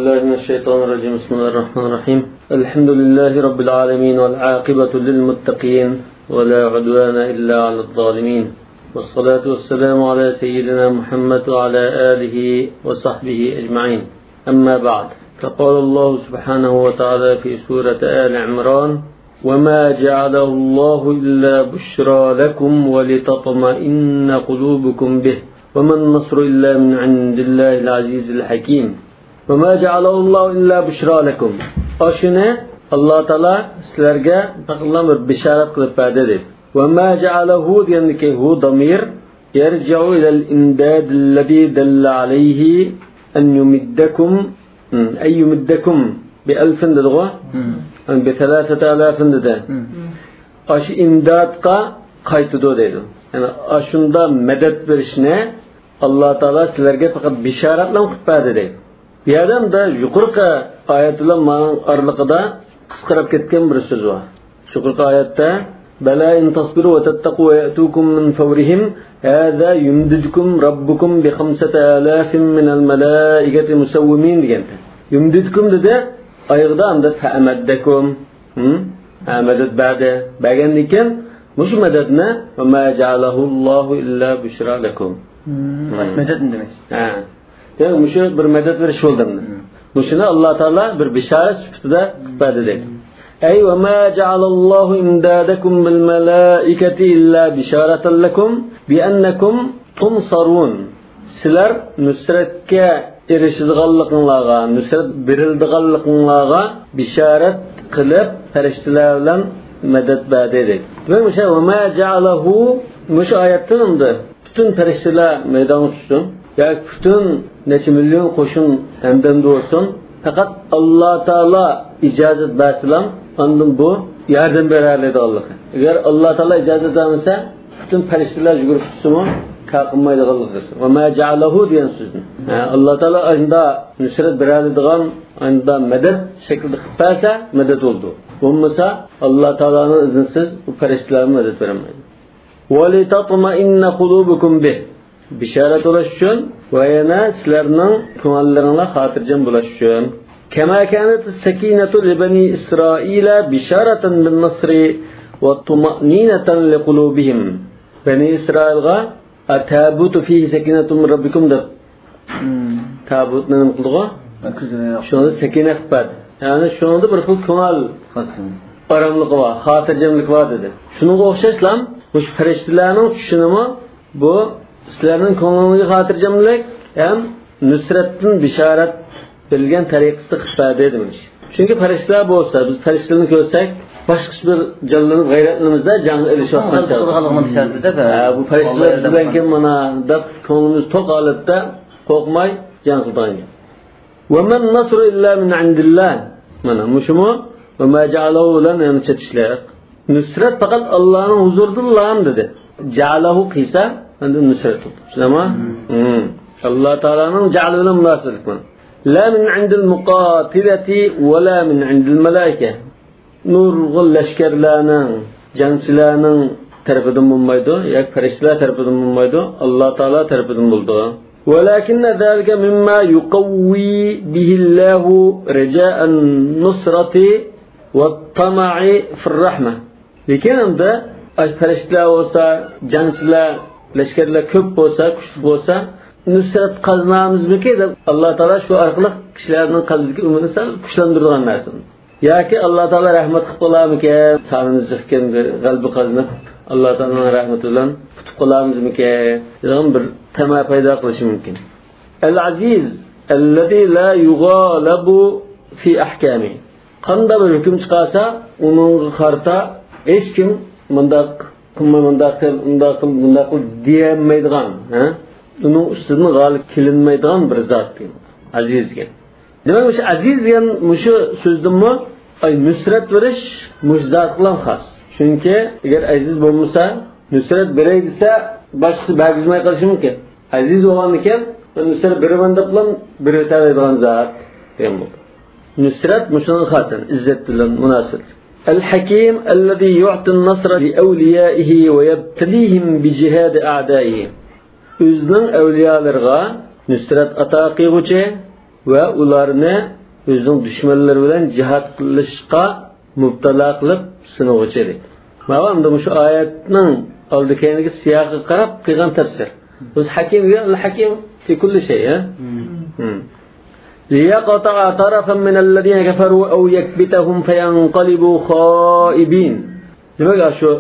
بالله من الشيطان الرجيم. بسم الله الرحمن الرحيم. الحمد لله رب العالمين والعاقبة للمتقين ولا عدوان إلا على الظالمين، والصلاة والسلام على سيدنا محمد وعلى آله وصحبه أجمعين. أما بعد، فقال الله سبحانه وتعالى في سورة آل عمران: وما جعله الله إلا بشرى لكم ولتطمئن قلوبكم به وما النصر إلا من عند الله العزيز الحكيم. وما جعله الله إلا بشرى لكم. أشنه الله تعالى سلرجع تقلم بشارة قلبه. وما جعله يعني هو ضمير يرجع إلى الإمداد الذي دل عليه أن يمدكم أي يمدكم بألف دلغة ب3000 دده. أش إمداد قايت دو ده. Yani aşında medet verişine Allah Teala sizlerge fakat bişaretlen kutbadi deydi. Bir yerden de yukarı ayetler mağın arlıqıda kısqırıp ketken bir söz var. Yukarı ayette bela in tasbiru ve tettaku ve ye'tukum min favrihim hâzâ yumdidkum rabbukum bi 5000 minel melâiketi musavvimin degende. Yumdidkum dedi ayıqda anda ta'ameddekum medet ba'de beğendikken muş mededne ve ma ja'alahu Allahu illa büşra lekum. Medet mi demek? Yani muşu bir medet veriş oldu. Muşuna Allah Teala bir bişaret sıfatında ifade ediyor. Ey ve ma ja'alallahu imdadakum bil melaiketi illa bişareten lekum bi ennekum tunsarun. Sizler nusretke erişidiganlıqınlarga, nusret berildiganlıqınlarga bişaret kılıp ferişteler bilen medet ba'de. Ve muşa ve ma ja'alahu muş ayetinde bütün ferişteler meydan tutsun. Ya bütün neçe milyon koşun hemden doğursun. Fakat Allah Teala icazet verselam andım bu yardım bererledi Allah'a. Eğer Allah Teala icazet vermese bütün ferişteler yugurip tutsun kalkınmaydı Allah'a. Ve ma ja'alahu diyen sözün. Allah Teala ayında nusret bererlediğin ayında medet şekilde kıpelse medet oldu. Olmasa Allah Teala'nın izinsiz bu feriştelere medet veremeydi. وَلِتَطْمَئِنَّ قُلُوبُكُمْ بِهِ Bişaret ulaşışın ve yana sizlerinin kumallarına hatırcam bulaşışın. كَمَا كَانَتِ السَّك۪ينَةُ لِبَنِي إِسْرَائِيلَ بِشَارَةً بِالنَّصْرِ وَطُمَأْنِينَةً لِقُلُوبِهِمْ Beni İsrail'e تَابُوتُ ف۪يهِ سَك۪ينَةٌ مِنْ رَبِّكُمْ der. Tabut ne kıldığı? Şu anda sekine kıpad. Yani şu anda bir kıl kumal aramlık var, hatırcamlık var dedi. Şunu okşaşlam, bu feriştilerin düşünümü bu sizlerin konuğuna hatırcamlık hem nusretin bişaret bilgen tariqasida ifade edilmiş. Çünkü ferişteler bu olsa, biz feriştelerini görsek başka bir canlının gayretlimizde canlı erişiyorlar. Bu ferişteler bizden kim bana da konumuz tok alıpta korkmay can kıldan. وَمَنْ نَصْرُ إِلَّا مِنْ عِنْدِ اللّٰهِ Mana muşumu ve ma ja'alahu lan yani çetişler. Nusret fakat Allah'ın huzurundan dedi. Ja'alahu kıysa yani nusret oldu. Ama Allah Teala'nın ja'alına münasebet var. La min indil muqatilati ve la min indil melaike. Nurgul leşkerlerinin, cancilerinin tarafından bulunmaydı. Ya ferişteler tarafından bulunmaydı. Allah Teala tarafından buldu. ولكن ذلك مما يقوي به الله رجاء النصرة والطمع في الرحمة. Lekin hamda ferishtalar olsa, jangchilar, lashkarlar ko'p bo'lsa, kuchli bo'lsa, nusrat qozonamizmi-ki deb Alloh taolo shu orqali kishilarning qalbiga umidni sal kuchlantirgan narsa. Yoki Alloh taolo rahmat qilib qolarmi-ki, sonimiz chiqqan qalbi qozonib Allah Teala'nın rahmeti bilan tutib qolamizmi-ki degan bir tama paydo qilishi mumkin. El-aziz allazi la yughlabu fi ahkami. Qanda bir hukm chiqarsa, uning qarta hech kim mundaq deyamaydigan, uning ustidan g'olib kelinmaydigan bir zot azizga. Demak, o'sha aziz degan mushu so'zdinmi nusrat verish mu'jizat bilan xos. Çünkü eğer aziz olmasa, nusret berey dese başkası bergizmay qilishi mumkin. Aziz olan iken nusret bermanda bilan beraydigan zot degan bo'ldi. Nusret mushunga xosan, izzat bilan munosib. El-Hakim allazi yu'ti an-nasra li awliyaihi ve yabtalihim bi jihad a'daihi. O'zining avliyolarga nusrat ato qiluvchi va ularni o'zining dushmanlari bilan jihad qilishga mubtalo qilib sinovchi edi. Mana bu shu oyatning oldidagi siyoqqa qarab qilgan tafsir. O'z hakimga al-hakim fi kulli shay, ليقطع طرفا من الذين كفروا أو يكبتهم فينقلبوا خائبين. Demek şu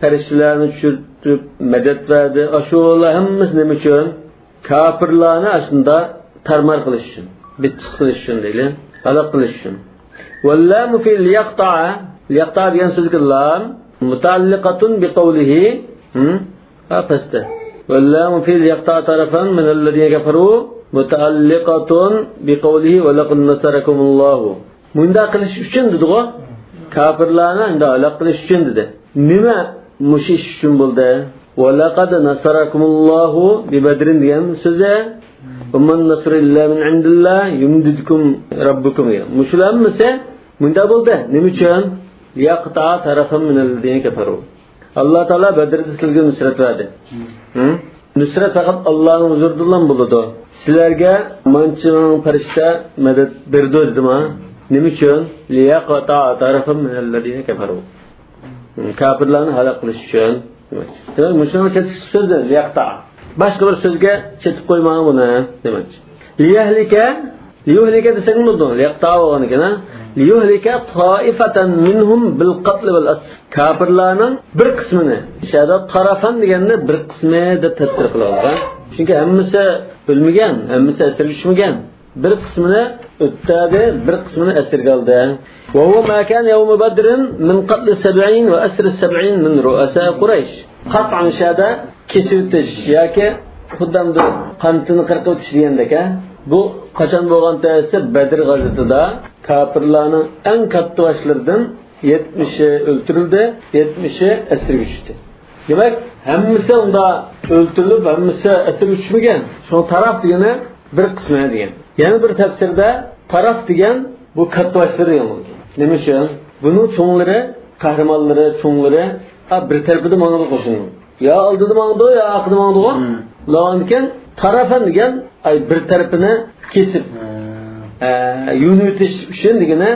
perişlerini çürütüp medet verdi. Aşular hemmesi ne için? Kafirlarını aslında tarmar kılış için, bitsiz kılış için değil, halak kılış için. Vellamu fil yaqta'a, yaqta'a diyen sözcük lam, mutalliqatun bi qawlihi, peste. Vellamu fil yaqta'a tarafan min ellezine kafaru mutaalliqatun bi qawlihi ve laqad nasarakumullahu. Bunda qilish uchun dedi o. Kafirlarni unda halak qilish uchun dedi. Nima mushish uchun bo'ldi? Ve laqad nasarakumullahu bi badrin degan so'zi. "Umman nasru illa min indillah yumdidkum rabbukum." Mushulamsa bunda bo'ldi. Nima uchun? Yaqta tarafan min allazina kafaru. Allah Taala Badrda sizlarga nusrat berdi. Nusrat faqat Allohning huzuridan bo'ladi. Sizlarga manchining farishta madad berdi dedimi? Nima uchun? Liyaqata tarafan min allazina kafaru. Kafirlarni halok qilish uchun. Demak, musulmon chetib so'zi liyaqta. Boshqa bir so'zga chetib qo'ymagan buni demak. Liyuhlika desang bo'ldi. Liyaqta bo'lgan ekan. Liyuhlika ta'ifatan minhum bil qatl wal asr. Kafirlarning bir qismini, shada tarafan deganda bir qismi deb tafsir qiladi. Chunki hammasi o'lmagan, hammasi asir tushmagan. Bir qismini o'tadi, bir qismini asirga oldi. Va huwa ma kan yawm badr min qatl 70 va asr 70 min ru'asa Quraysh. Qat'an shada kesib o'tish yoki xuddamda qantini qirqib o'tish degandek-a. Bu qachon bo'lgan ta'sir Badr g'azotida kafirlarning eng katta boshlaridan 70'i o'ltirildi, 70'i asirga tushdi. Demak, hammasi unda o'ltirilib, hammasi asirga tushmagan. Shu taraf degani bir qismi degan. Yana bir tafsirda taraf degan bu katta boshlar degan bo'lgan. Nima uchun? Buning cho'nglari, qahramonlari, cho'nglari bir tarafida mang'il qo'shin. Ya oldida mang'do, ya oqida mang'do. Ularning tarafan degan ay bir tarafini kesib yo'nib o'tish uchun degani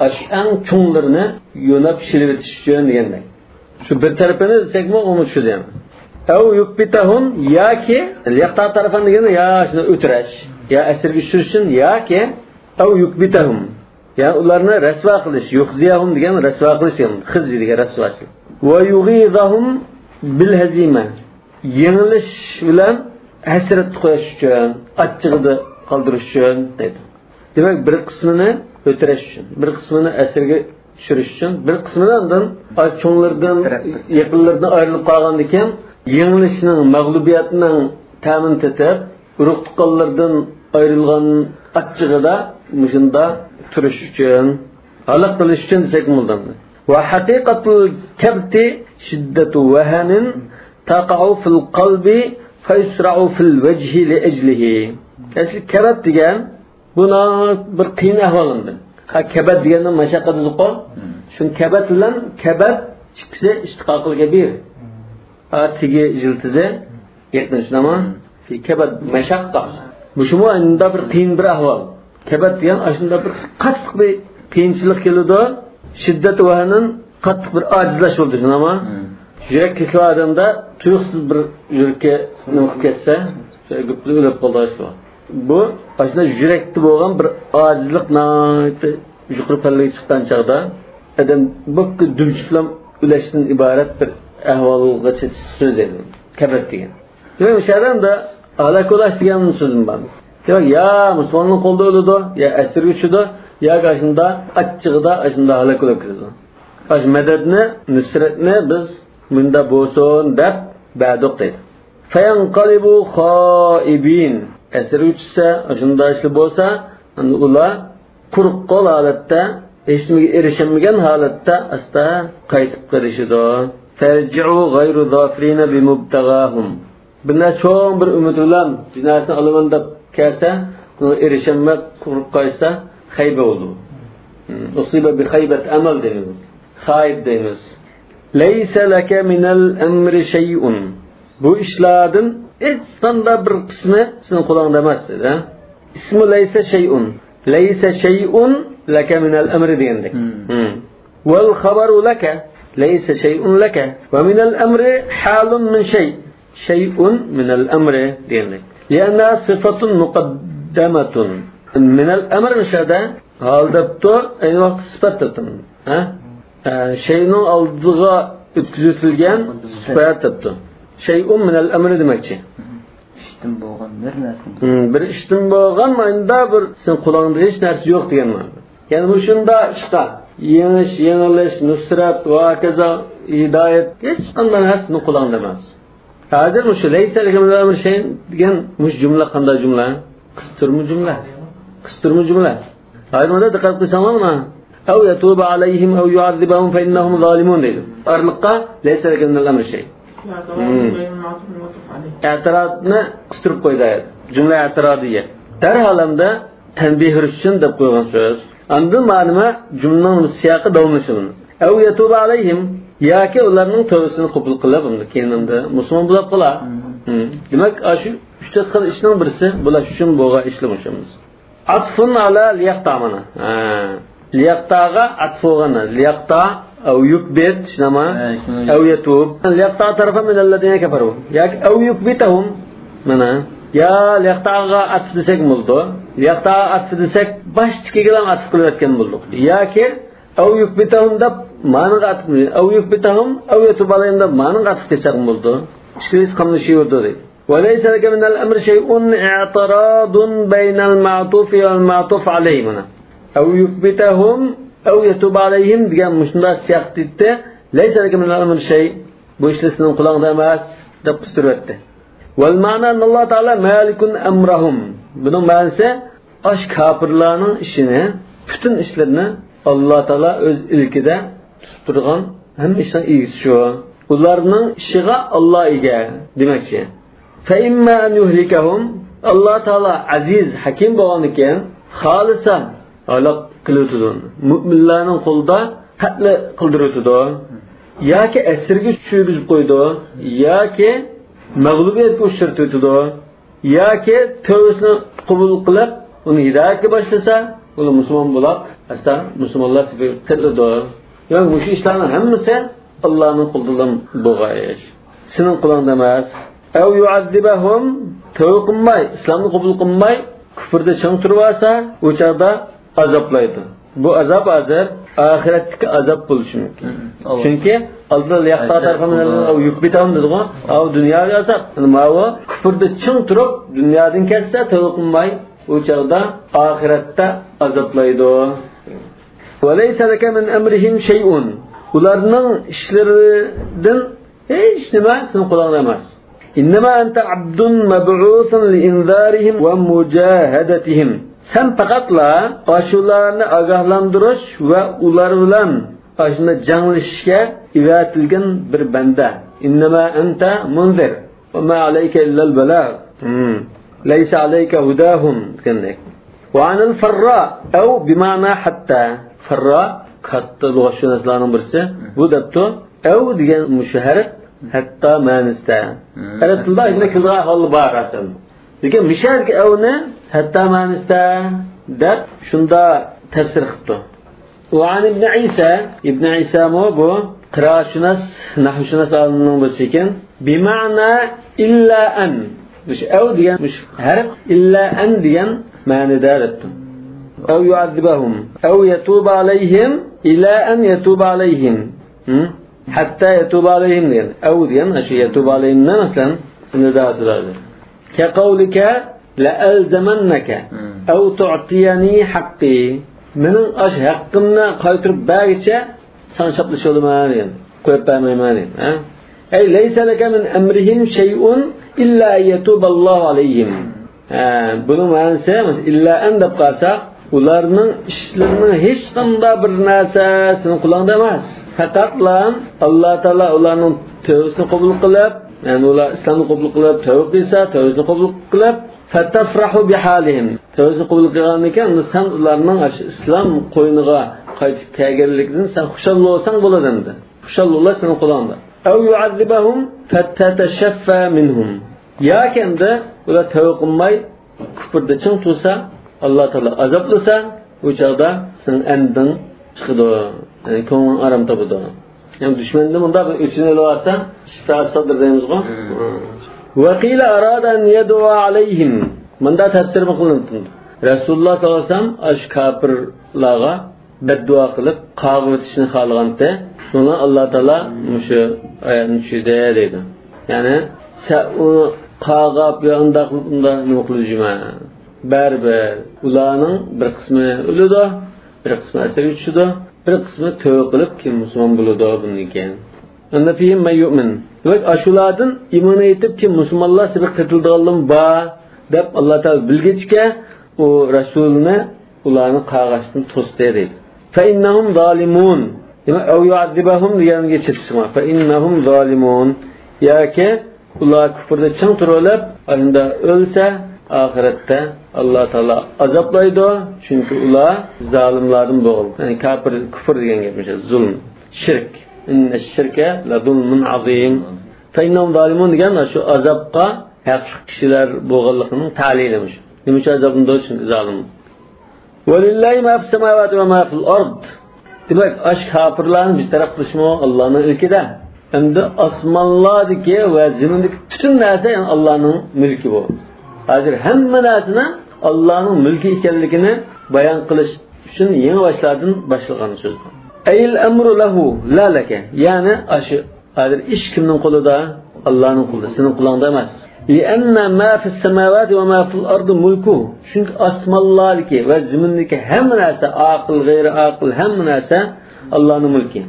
ash'an cho'nglarini yo'nab shilib o'tish uchun deganda. Shu bir tarafini desakmi, uni tushunamiz. Aw yukbitahum yoki yaqta tarafan degani ya shuni o'tirash, ya asirga tushirish uchun yoki aw yukbitahum. Ya ularni rasvo qilish, yuqziyahum degan rasvo qilish ham, xizi degan rasvochilik. Va yughidahum bil hazima. Yengilish bilan hasrat qo'yish uchun, achchig'ida qoldirish uchun dedi. Demak, bir qismini o'tirish uchun, bir qismini asirga tushirish uchun, bir qismidan cho'nglardan, yaqinlardan ayrilib qolgandan keyin yengilishning, mag'lubiyatning ta'min etib, urug' tuqqanlardan ayrilgan achchig'ida mushunda turish uchun, halok qilish uchun desak bo'ladi. Va haqiqatul kabti shiddatu wahanin taqa'u fil qalbi faysra'u fil wajhi li ajlihi. Asli kabat degan buna bir qiyin ahvolindi. Kabat degandan mashaqqat zuqol. Shu kabat bilan kabat ikkisi ishtiqoqliga bir. Atigi jiltize yetmiş nama fi kabat mashaqqa. Bu shimo unda bir qiyin bir ahvol. Kabat degan aslında bir qattiq bir qiyinchilik keladi. Shiddat vahanin qattiq bir ojizlash bo'ldi shunama. Yurak kesli odamda tuyuqsiz bir yurakka nima qilib ketsa, gupli o'lib qoladi. Bu aslında yurakda bo'lgan bir ojizlik nati yuqori pallaga chiqqan chaqda adam bu dumchiq bilan ulashdan iborat bir ahvolga so'z edi. Kabat degan. Demak, o'shadan da halakolash degan so'zim bor. Ya musulmonning qo'lda o'ladi, ya asirga tushadi, ya qashunda achchig'ida ashunda halak bo'lib ketadi. Ash madadni, nusratni biz bunda bo'lsin deb ba'doq deydi. Fayanqalibu xoibin. Asirga tushsa, ashunda ishli bo'lsa, ular quruq qol holatda, hech nimaga erishamagan holatda asta qaytib qolishadi. Farji'u ghayru zafirina bimubtaghahum. Bunda cho'ng bir umid bilan jinoyatni olaman deb kelsa, uni erishilmay quruq qolsa, xayba bo'ldi. Usiba bi khaybat amal deymiz. Xayb deymiz. Laysa laka minal amri shay'un. Bu ishlardan hech qanday bir qismi sizning qo'lingizda emas, dedi. ismi laysa shay'un. Laysa shay'un laka min al-amri degandek. Wal khabaru laka laysa shay'un laka wa min al-amri halun min shay. Shay'un min al-amri degandek. Lianna sifatun muqaddamatun. Min al-amr nishada aldabto ayni vaqt sifat topdim. Shay'ning oldiga o'tkazitilgan sifat topdim. Shay'un min al-amri demakchi. İştim bo'lgan bir narsa. Bir ishtim bo'lgan manda bir sen qo'lingda hech narsa yo'q degan ma'no. Ya'ni bu shunda ishda yengilish, nusrat va kaza hidoyat hech qanday narsani qo'lingda emas. Hozir shu laysa bir shay degan mush jumla qanday jumla? Qistirma jumla. Hozir bunda diqqat qilsanglarmi? Aw yatuba alayhim aw yu'adhibuhum fa innahum zalimun deydi. Arliqqa laysa bir shay. I'tirodni qistirib qo'ydi. Jumla i'tirodiya. Darhalamda tanbih uchun deb qo'ygan so'z. Andan ma'luma jumlaning siyaqi davomlashini. Aw yatuba alayhim yoki ularning tavbasini qabul qilib, keyinda musulmon bo'lib qolar. Demak, shu uchta xil ishning birisi bular uchun bo'lgan ishlamishimiz. Atfun ala liyaqta mana. Liyaqtaga atfog'ana. Liyaqta أو يكبت شنما أو يتوب ليقطع طرفا من الذين كفروا ياك أو يكبتهم منا يا ليقطع أتفدسك ملدو ليقطع أتفدسك باش تكيلام أتفكلت كم ملدو ياك أو يكبتهم دب ما نقطع أو يكبتهم أو يتوب عليهم دب ما نقطع أتفكسك ملدو إشكاليس خمس شيء ودوري وليس لك من الأمر شيء اعتراض بين المعطوف والمعطوف عليه منا أو يكبتهم أو يتوب عليهم ديان مشنا سياقتي ليس لك من الأمر شيء بوشلسن قلان دماس دب قسترته والمعنى أن الله تعالى مالك أمرهم bunun ma'nosi ash kafirlarning ishini bütün ishlarni Alloh taolo o'z ilkida tutib turgan hamma ishning egisi shu ularning ishiga Alloh ega demakchi fa imma an yuhlikahum Alloh taolo aziz hakim bo'lgan ekan xolisan aloq qiluvdi mu'minlarning qo'lida qatl qildiruvdi yoki asirga tushirib qo'ydi yoki mag'lubiyatga uchratuvdi yoki tavbasini qabul qilib uni hidoyatga boshlasa uni musulmon bo'lib asta musulmonlar sifatida qiladi yo'q bu ishlarning hammasi Allohning qo'lidan bo'lgan ish sening qo'lingda emas aw yu'azzibahum tavba qilmay islomni qabul qilmay kufrda chang turib olsa u chog'da azoblaydi. Bu azab hozir oxiratdagi azob bo'lishi mumkin. Chunki Alloh liyaqta tarafından o yukbitan dedi-ku. O dunyoga azob. Ma'vo kufrda ching turib, dunyodan ketsa tavba qilmay, u chog'da oxiratda azoblaydi. Va laysa laka min amrihim shay'un. Ularning ishlaridan hech nima sen qo'lingda emas. İnnema ente abdun mab'uthun li'inzarihim ve mucahadatihim. Sen faqatla aşularını agahlandırış ve ular bilan aşında janglashishga ivatilgan bir banda. İnnema ente munzir ve ma aleyke illal balagh. Laysa aleyke hudahum demek. Ve anil farra ev bima'na hatta. Farra katta lug'atshunaslarning birisi. Bu debto ev degan mushaharat hatta ma'nosida. Arab tilida shunday qilgan hol bor aslida. Lekin mishalga evni hatta ma'nosida deb shunda tafsir qildi. Va an ibn Isa mo bu qira'atshunos, nahvshunos olimning birisi ekan. Bima'na illa an. Mush ev degan mush harf illa an degan ma'noda debdi. Ev yu'adzibahum ev yatuba alayhim ila an yatuba alayhim. Hatta yatuba alayhim degan. Ev degan shu yatuba alayhimdan aslan sinadadir. كقولك لألزمنك أو تعطيني حقي من أش حقمنا قايترب باغيشا سانشابلش ولمان قويب بامان أي ليس لك من أمرهم شيء إلا أن يتوب الله عليهم bunu ma'nosi illa an deb qolsak ularning ishlarining hech qanday bir narsasini qo'lingda emas faqatla Alloh taolo ularning tavbasini qabul qilib yani ular islomni qabul qilib tavba qilsa tavbasini qabul qilib fatafrahu bihalihim tavbasini qabul qilgan ekan sen ularning islom qo'yniga qaytib kelganligidan sen xushal bo'lsang bo'ladi endi xushal bo'lsa sening qo'lingda aw yu'adzibahum fatatashaffa minhum ya kenda ular tavba qilmay küfürde çıng tursa, Allah Teala azaplasa, o çağda sen endin çıkıdı. Yani konuğun aram tabudu. Yani düşmende bunda bir üçüne olsa şifası sadır deyimiz o. وَقِيلَ أَرَادَ أَنْ يَدُعَ عَلَيْهِمْ Bunda tefsir mi kılındı? Resulullah sallallahu aleyhi ve sellem aş kafirlağa beddua kılıp kavga etişini halığantı. Sonra Allah Teala şu ayetini şöyle deydi. Yani sen onu kavga bir anda nuklucuma. Berber ulanın bir kısmı ölüdü, bir kısmı esir üçüdü, bir kısmı tövbe kılıp kim Müslüman buludu bununken. Anda fihim men yu'min. Ve aşuladın iman etip ki Müslümanlar sebep kıtıldığalım ba dep Allah Teala bilgiçke o Resulüne ulanı kağaçtın tost dedi. Fe innahum zalimun. Yani ev yu'azzibahum diyen geçirsin. Fe innahum zalimun. Ya ki ular küfürde çıng turulup aslında ölse ahirette Allah Teala azaplaydı. Çünkü ular zalimlerden boğuldu. Yani kafir küfür diyen geçmiş. Zulm, şirk. İnne şirke la zulmun azim. Fe innahum zalimun diyen şu azapka haqq kişiler boğulluğunun talilimiş. Demiş azabın doğru çünkü zalim. Velillahi ma fis semavati ve ma fil ard. Demek aşk kafirlerin bir taraf kılışma Allah'ın ilkide. Hem de asmanlardaki ve zemindeki bütün narsa yani Allah'ın mülkü bu. Hazır hemen narsına Allah'ın mülkü ikenligini bayan kılış için yeni başlagan söz. Eyl emru lehu la leke. Yani aşı hazır iş kimin kolunda? Allah'ın kolunda. Senin kulağında emas. لِأَنَّ مَا فِي السَّمَاوَاتِ وَمَا فِي الْأَرْضِ مُلْكُهُ Çünkü asmallardaki ve zimindeki hem neyse akıl, gayri akıl hem neyse Allah'ın mülkü.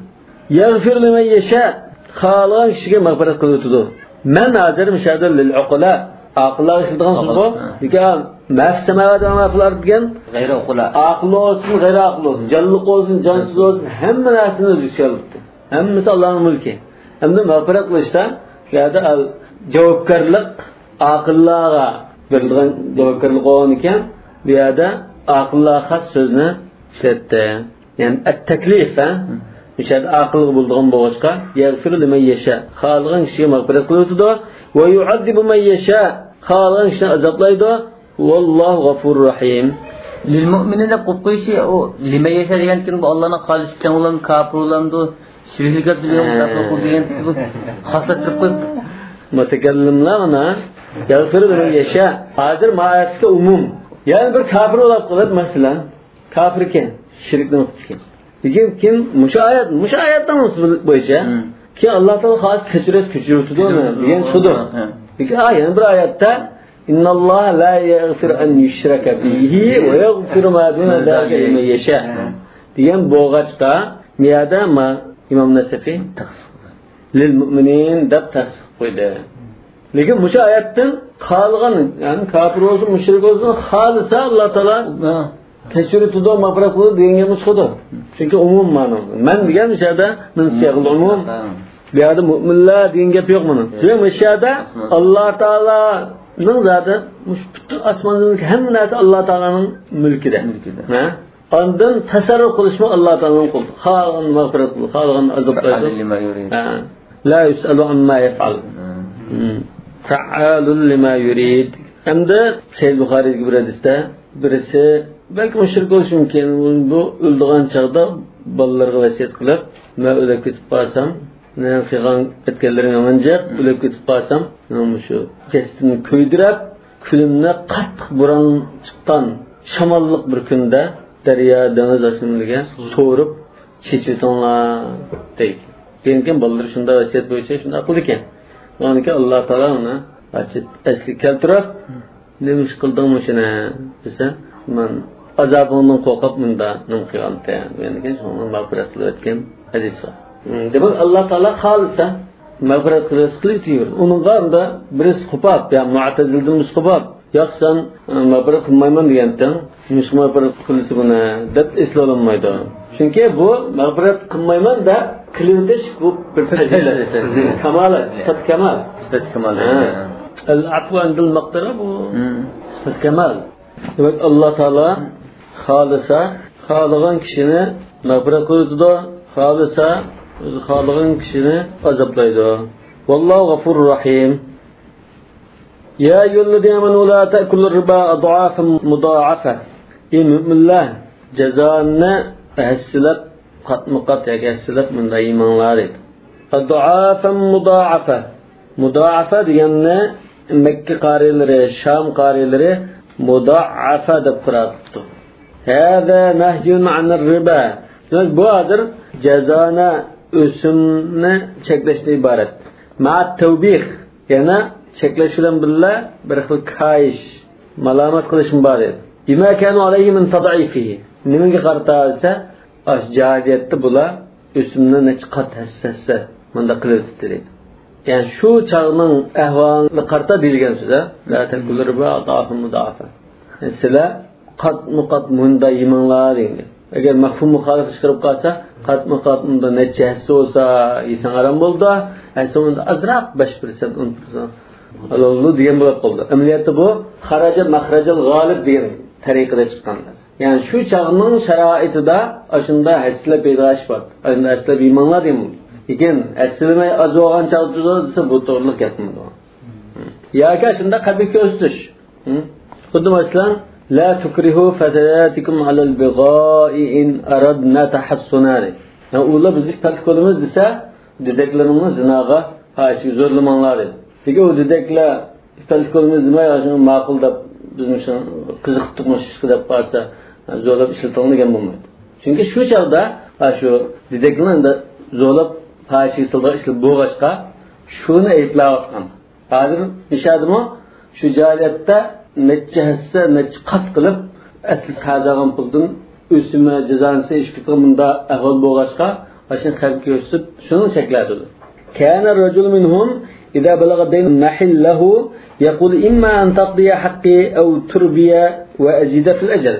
يَغْفِرْ لِمَنْ يَشَاءُ Kâlığın kişiye mağfiret kılıtıdı. Men hazır müşahede lil-uqula Akıllar ışıldığın söz bu. Dike مَا فِي السَّمَاوَاتِ وَمَا فِي الْأَرْضِ diyen Gayri uqula. Akıl olsun, gayri akıl olsun, canlılık olsun, cansız olsun hem neysini özü çalıttı. Hem mesela Allah'ın mülkü. Hem de mağfiret kılıçta ya da javobgarlik aqillarga berilgan javobgarlik bo'lgan ekan bu yerda aqillarga xos so'zni ishlatdi. Ya'ni at-taklif o'shada aqilli bo'lgan bo'g'ishqa yaghfiru liman yasha xohlagan kishiga mag'firat qiladi va yu'adhibu man yasha xohlagan kishini azoblaydi vallohu g'afurur rahim. Lil mu'minina qo'yshi o liman yasha degan kim bu Allohning xolis uchun ulam kafir ulamdi shirklik degan kafir degan bu xoslat turib qo'yib mutakallimlarna yaghfiru liman yasha hozir ma'asga umum. Yani bir kafir olab qilib masalan kafir ekan, shirkni qilgan. Lekin kim mushayatdan bo'yicha ki Alloh taolo xos kechirib degan so'zdir. Lekin yana bir oyatda innalloha la yaghfiru an yushraka bihi va yaghfiru ma duna zalika liman yasha degan bo'g'achda miyada Imom Nasafiy lil mu'minin deb tasdiq qo'ydi. Lekin bu oyatdan qolgan yani kafir olsun, mushrik olsun xolisa Alloh taolo kechirib turdi, mag'firat qildi deganga chiqdi. Chunki umum ma'no. Men degan ishada min siyaqul umum. Bu yerda mu'minlar degan gap yo'q buni. Shu ishada Alloh taoloning zoti butun osmondagi hamma narsa Alloh taoloning mulkida. Ha? Ondan tasarruf qilishmi Alloh taoloning qo'lida. Xalqon mag'firat qildi, xalqon azoblaydi. Ha. La yusalu amma yaf'al. Fa'alul lima yurid. Hamda Sahih Buxoriyga bir hadisda birisi belki mushrik bo'lishi mumkin. Bu o'ldigan chaqda bolalarga vasiyat qilib, men o'lib ketib qolsam, men qilgan etganlarimga manjaq o'lib ketib qolsam, men shu jasadimni ko'ydirib, kulimni qattiq bo'ron chiqqan shamolliq bir kunda daryo dengiz aslimliga so'rib chechitinglar deydi. Keyin bolalar shunda vasiyat bo'yicha shunda qildi ekan. Oniki Alloh taolo uni asli keltirib, nima ish qildingmi shuni desa, men azobimdan qo'rqib bunda nima qilganman. Menga shuni mag'firat qilayotgan hadis bor. Demak Alloh taolo xolisa mag'firat qilishdi. Uningga unda biris qubab, ya'ni mu'tazildan musqubab, yo'qsan mag'firat qilmayman degandan, mag'firat qilsa buni deb eslolmaydi. Chunki bu mag'firat qilmayman da qilinish bu bir fazilat, kamolat, sifat kamal, sifat kamal. Al-afwu indal maqdara bu sifat kamal. Demak Alloh taolo xolisa xohlagan kishini mag'firat qiladi, xolisa xohlagan kishini azoblaydi. Vallohu g'afurur rahim. يا أيها الذين آمنوا لا تأكلوا الربا أضعافا مضاعفة. Müminler cezanı hesselet katmukat ya hesselet min daymanlar ed. Aضعافا مضاعفة. Mudaafə deyəndə Məkkə qariləri, Şam qariləri mudaafə də qıratdı. Həzə nəhyun anir riba. Demək bu adır cəzana ösümünü çəkləşdə ibarət. Ma'at tevbih, yəni çəkləşilən billə bir xil kayiş, malamat qilishim var edi. Bima kanu alayhi min tad'ifihi. Nimaga qarata aş cahiliyətdə bula ösümünü neç qat həssəsə mında qilib dedi. Yani şu çağının ehvalını qarta deyilgan söze la ta'kulu riba adafun mudafa. Mesela qat munda yeminlar deyilgan. Eğer mafhum muhalif çıkarıp qalsa qat munda neçə hisse olsa insan aram boldu. Yani sonunda azraq 5% 10% alollu degan bo'lib qoldi. Amaliyotda bu xaraja mahrajal g'olib degan tariqada chiqqanlar. Yani şu çağının şəraitida aşında hesle peydaş var. Aşında hesle imanlar deyilgan. Lekin əslimə az olğan çağdırılsa bu doğruluq yapmadı. Ya ki aşında qalbi köstüş. Xuddi məsələn la tukrihu fatayatikum alal bighai in aradna tahassunan. Yəni ular bizi təlqolumuz desə, dedəklərimiz zinağa haşi zorlamanlar. Peki o dedəklər təlqolumuz demək aşını maqul da bizim üçün qiziqtıqmış qılıb qalsa zorlab işlətilən olmaydı. Çünki şu çağda şu dedəklərin də zorlab haşisılda işlep boğaçqa şunu eyiplayatqan. Hazır nişadımı şu cahiliyette neçə hisse neçə qat qılıb əsl qazağın puldan üsümə cezansı işkitqımında ahval boğaçqa aşın xalq görsüb şunu şəklədi. Kana racul minhum idza balagha dayn mahillahu yaqul imma an taqdiya haqqi aw turbiya wa azida fil ajr.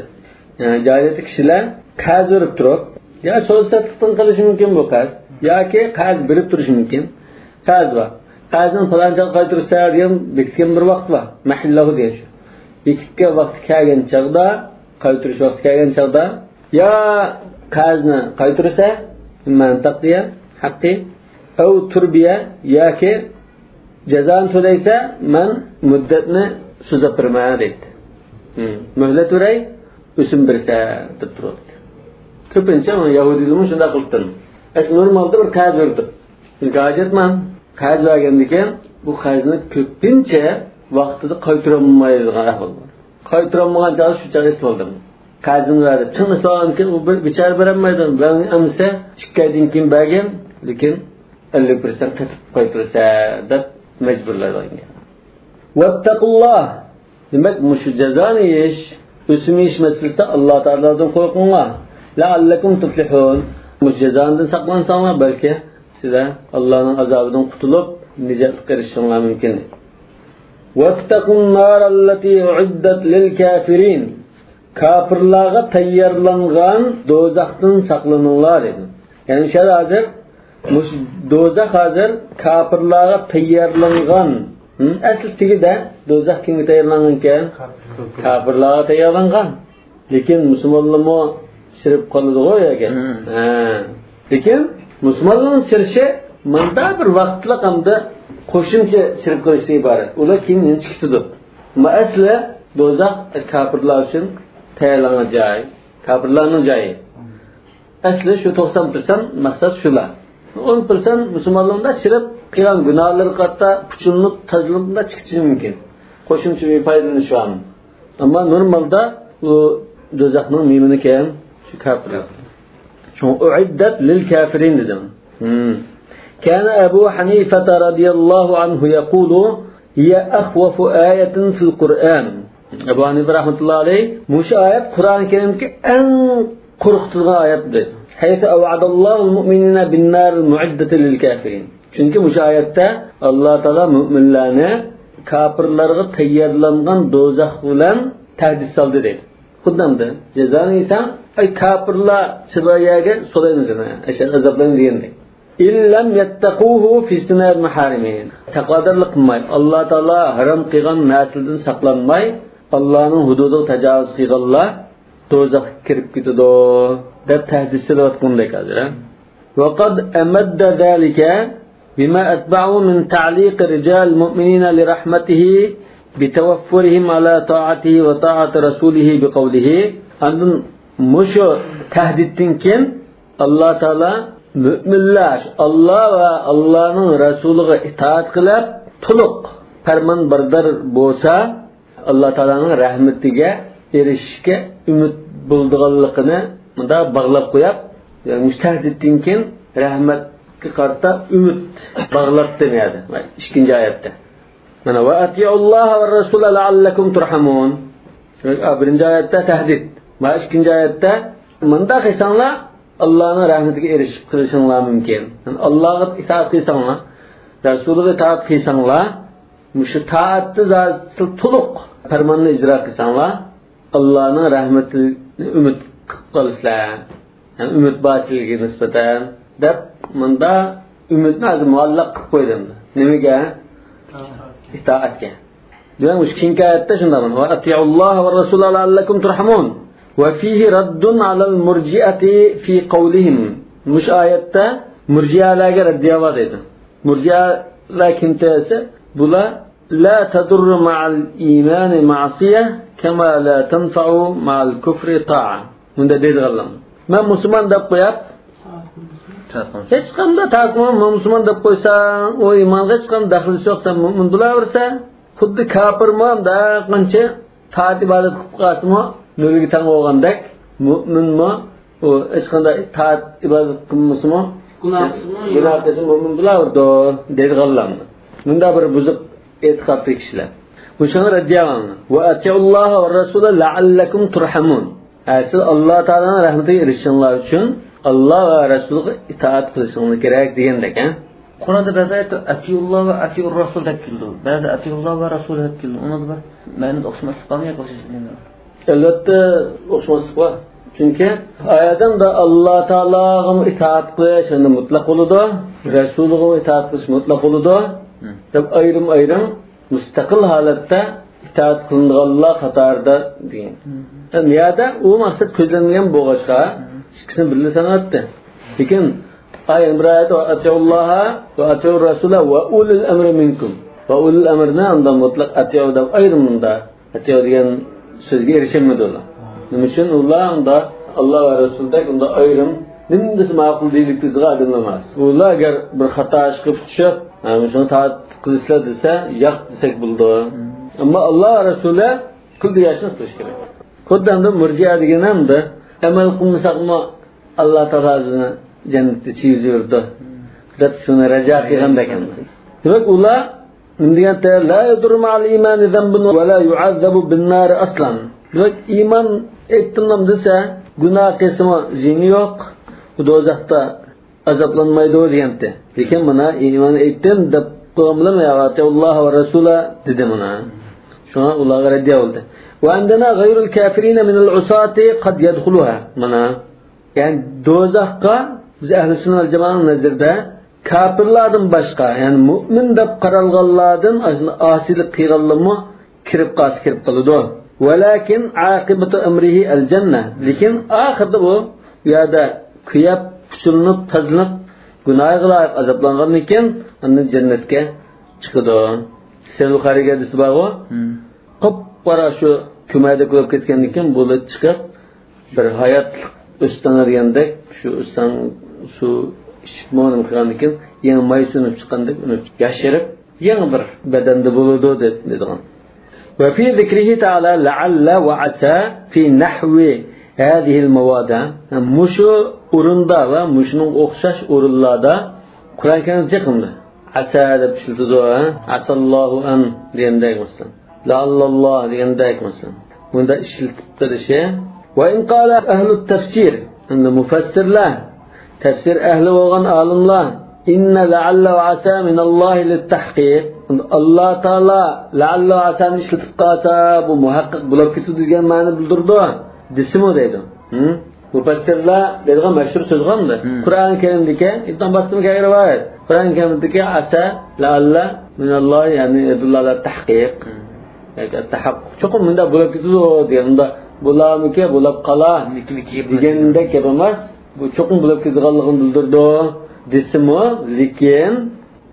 Yani cahiliyetli kişiler qaz verib turib ya so'zsatlikdan qilish mumkin bu qaz. Ya ki qaz berib turish mumkin. Qaz var. Qazning falanchal qaytirsa degan bekitgan bir vaqt var. Mahillahu deyish. Bekitgan vaqt kelgan chaqda, qaytirish vaqti kelgan chaqda ya qazni qaytirsa man taqdiya haqqi aw turbiya yoki jazoni to'laysa man muddatni suzab berman deydi. Muhlat uray o'sim bersa deb turibdi. Ko'pincha Yahudiylar shunday qilibdi. Es normalde bir qaz verdi. Gajatman qaz vergendiken bu qazni ko'pincha vaqtida qaytarammaydigan ahvol bor. Qaytarammagan joyi shu joyda soldim. Qazni verdi. Tun islamkin u bir bichar bermaydi. Ben amsa shikayatdan keyin bergan, lekin 50% qatib qaytarsa deb majburlagan. Vattaqullah. Demak, mushu jazoni yesh, o'simi yesh masalasida Alloh taolodan qo'rqinglar. La'allakum tuflihun. Bu cezandan saqlansanlar belki sizlar Allah'ın azabından qutulup nijatga erishishinglar mumkin. Vattaqun narallati uiddat lil kafirin. Kafirlarga tayyorlangan do'zaxdan saqlaninglar dedi. Yani şu hozir do'zax hozir kafirlarga tayyorlangan. Asl tigida do'zax kimga tayyorlangan ekan? Kafirlarga tayyorlangan. Lekin musulmonlarmi sirib qoladi go'y ekan. Lekin musulmonlarning sirishi manda bir vaqtliq hamda qo'shimcha sirib qilishga iborat. Ular keyin chiqdi. Ma asli do'zax kafirlar uchun tayyorlangan joy, kafirlarning joyi. Asli shu 90% maqsad shular. 10% musulmonlarda sirib qilgan gunohlar qatta puchunlik tazlimda chiqishi mumkin. Qo'shimcha foydalanish ham. Ammo normalda u do'zaxning mimini keyin şu kafirler. Şu uiddat lil kafirin dedim. Kana Ebu Hanife radıyallahu anhu yaqulu hiye akhwafu ayatin fil Kur'an. Ebu Hanife rahmetullahi aleyh bu ayet Kur'an-ı Kerim'deki en korkutucu ayettir. Haythu ev'adallahu mu'minina bin nar mu'iddati lil kafirin. Çünkü bu ayette Allah Teala müminlerine kafirlerge tayyorlangan do'zax bilan tahdid soldi dedi. Xuddi cezani insan ay kafirlar chiroyaga so'raymiz ashar azobdan degandek. İllam yattaquhu fi istinab maharimin. Taqodarlik qilmay, Alloh taolo harom qilgan narsadan saqlanmay, Allohning hududiga tajovuz qilganlar do'zaxga kirib ketadi deb tahdid qilayotgandek hozir. Va qad amadda zalika bima atba'u min ta'liq rijal mu'minina li rahmatihi بتوفرهم على طاعته وطاعة رسوله بقوله أن مش تهديدتين كن الله تعالى müminler Allah ve Allah'ın Resulü'ne itaat kılıp tuluq ferman bardar bolsa Allah Teala'nın rahmetiga erişishga ümit bulduğanlıqını munda bağlap qo'yap, yani müstehdittin kin rahmetga qarta ümit bağlap demeydi. İkinci ayette. Mana va atiyullah ve Rasula la'allakum turhamun. Birinci ayette tehdit. Va ikinci ayette munda qilsanglar Allah'ın rahmetiga erişip qilishinglar mumkin. Yani Allah'a itaat qilsanglar, Rasuluga itaat qilsanglar, mushu taatni zati to'liq farmonni ijro qilsanglar, Allah'ın rahmetini ümit qilsanglar. Yani ümit basiliga nisbatan deb munda ümitni azim muallaq qilib qo'ydim. Nimaga? İtaatga. Demak, shu ikkinchi oyatda shunday va atiyulloh va Rasula la'allakum turhamun. وفيه رد على المرجئة في قولهم مش آيات مرجئة لا رد يوادد مرجئة لكن تأسى بلا لا تضر مع الإيمان معصية كما لا تنفع مع الكفر طاعة من ده ديد غلام ما مسلمان دبقيا hiç qanday taqma musulmon deb qo'ysa o iymonga hech qanday daxli yo'qsa mu'min bo'laversa xuddi kofirmi da qancha taat ibodat qilib qolsa nuriga tang bo'lgandek mu'minmi u hech qanday taat ibodat qilmasmi gunoh qilsa mu'min bo'laverdi dedi Alloh. Bunda bir buzuq e'tiqodli kishilar o'shani raddiyaman va atiyulloh va rasula la'allakum turhamun. Asl Alloh taolaning rahmatiga erishishinglar uchun Allah va Rasuliga itoat qilishinglar kerak degandek. Qur'onda ba'zi atiyulloh va atiyur rasul deb keldi. Ba'zi atiyulloh va rasul deb keldi. Uni bir ma'noda o'xshamaslikmi yoki o'xshashligimi? Albatta o'xshamaslik bor. Chunki oyatdan da Alloh taolaga itoat qilish mutlaq bo'ladi, Rasuliga itoat qilish mutlaq bo'ladi deb ayrim mustaqil holatda itoat qilinganlar qatorida degan. Niyada u maqsad ko'zlangan bo'lg'achqa ikisini birga sanatdi. Lekin ayat birayat va atiyulloha va atiyur rasula va ulul amri minkum. Va ulul amrni unda mutlaq atiyo deb ayrimda atiyo degan so'zga erishilmadi ular. Nima uchun ular unda Alloh va Rasulda unda ayrim nimdisi ma'qul deylik tizg'a adamlamas. Ular agar bir xato ish qilib tushib, shuni taat qilishlar desa, yo'q desak bo'ldi. Ammo Alloh va Rasuli qildi yashab qilish kerak. Xuddi murji'a degan hamda amal qilmasaqmi Alloh taoloni jannatga chizdirdi deb shuni rajo qilganda ekan. Demak ular indiyada la yadur ma'al iman dhanbun va la yu'azzabu bin nar aslan. Demak iymon aytdim desa gunoh qilsa zini yo'q, do'zaxda azoblanmaydi deganda. Lekin mana iymon aytdim deb qo'mlama ya Alloh va Rasula dedi mana. Shuna ularga raddiya bo'ldi. Wa andana ghayrul kafirin min al-usati qad yadkhuluha. Mana yani do'zaxga biz ahli sunna va jamoaning nazarida kafirlardan boshqa, yani mu'min deb qaralganlardan asilik qilganlarmi kirib qoladi. Walakin aqibatu amrihi al-janna. Lekin oxirda bu yo'da kuyab, puchilib, tazlinib, gunohga azoblangan ekan, uni jannatga chiqadi. Sahih Buxoriyga hadis bor. Qop-qora shu kumayda ko'rib ketgan ekan, bo'lib chiqib bir hayot o'stanargandek shu o'stan shu ishmonim qilgan ekan, yangi may sunib chiqqandek uni yashirib, yangi bir badanda bo'ladi dedigan. Va fi zikrihi ta'ala la'alla va asa fi nahwi hadhihi al-mawada. Mushu o'rinda va mushuning o'xshash o'rinlarda Qur'on karim chiqindi. Asa deb ishlatadi, asallohu an degandek masalan. La'allalloh degandek masalan. Bunda ishlatib turishi. Wa in qala ahli at-tafsir, unda mufassirlar, tafsir ahli bo'lgan olimlar inna la'alla va asa min Alloh lit-tahqiq. Alloh taolo la'alla va asani ishlatib qolsa bu muhaqqiq bo'lib ketadi degan ma'no bildirdi. Desimi deydi. Mufassirlar deydigan mashhur so'z qoldi. Qur'on Karimdagi ibn Bastimga rivoyat. Qur'on Karimdagi asa la'alla min Alloh ya'ni yadullola tahqiq. Yani tahaqquq. Cho'qim bunda bo'lib ketadi deganda bularniki bo'lib qola deganda gap emas. Bu cho'qim bo'lib ketganligini bildirdi. Desimi, lekin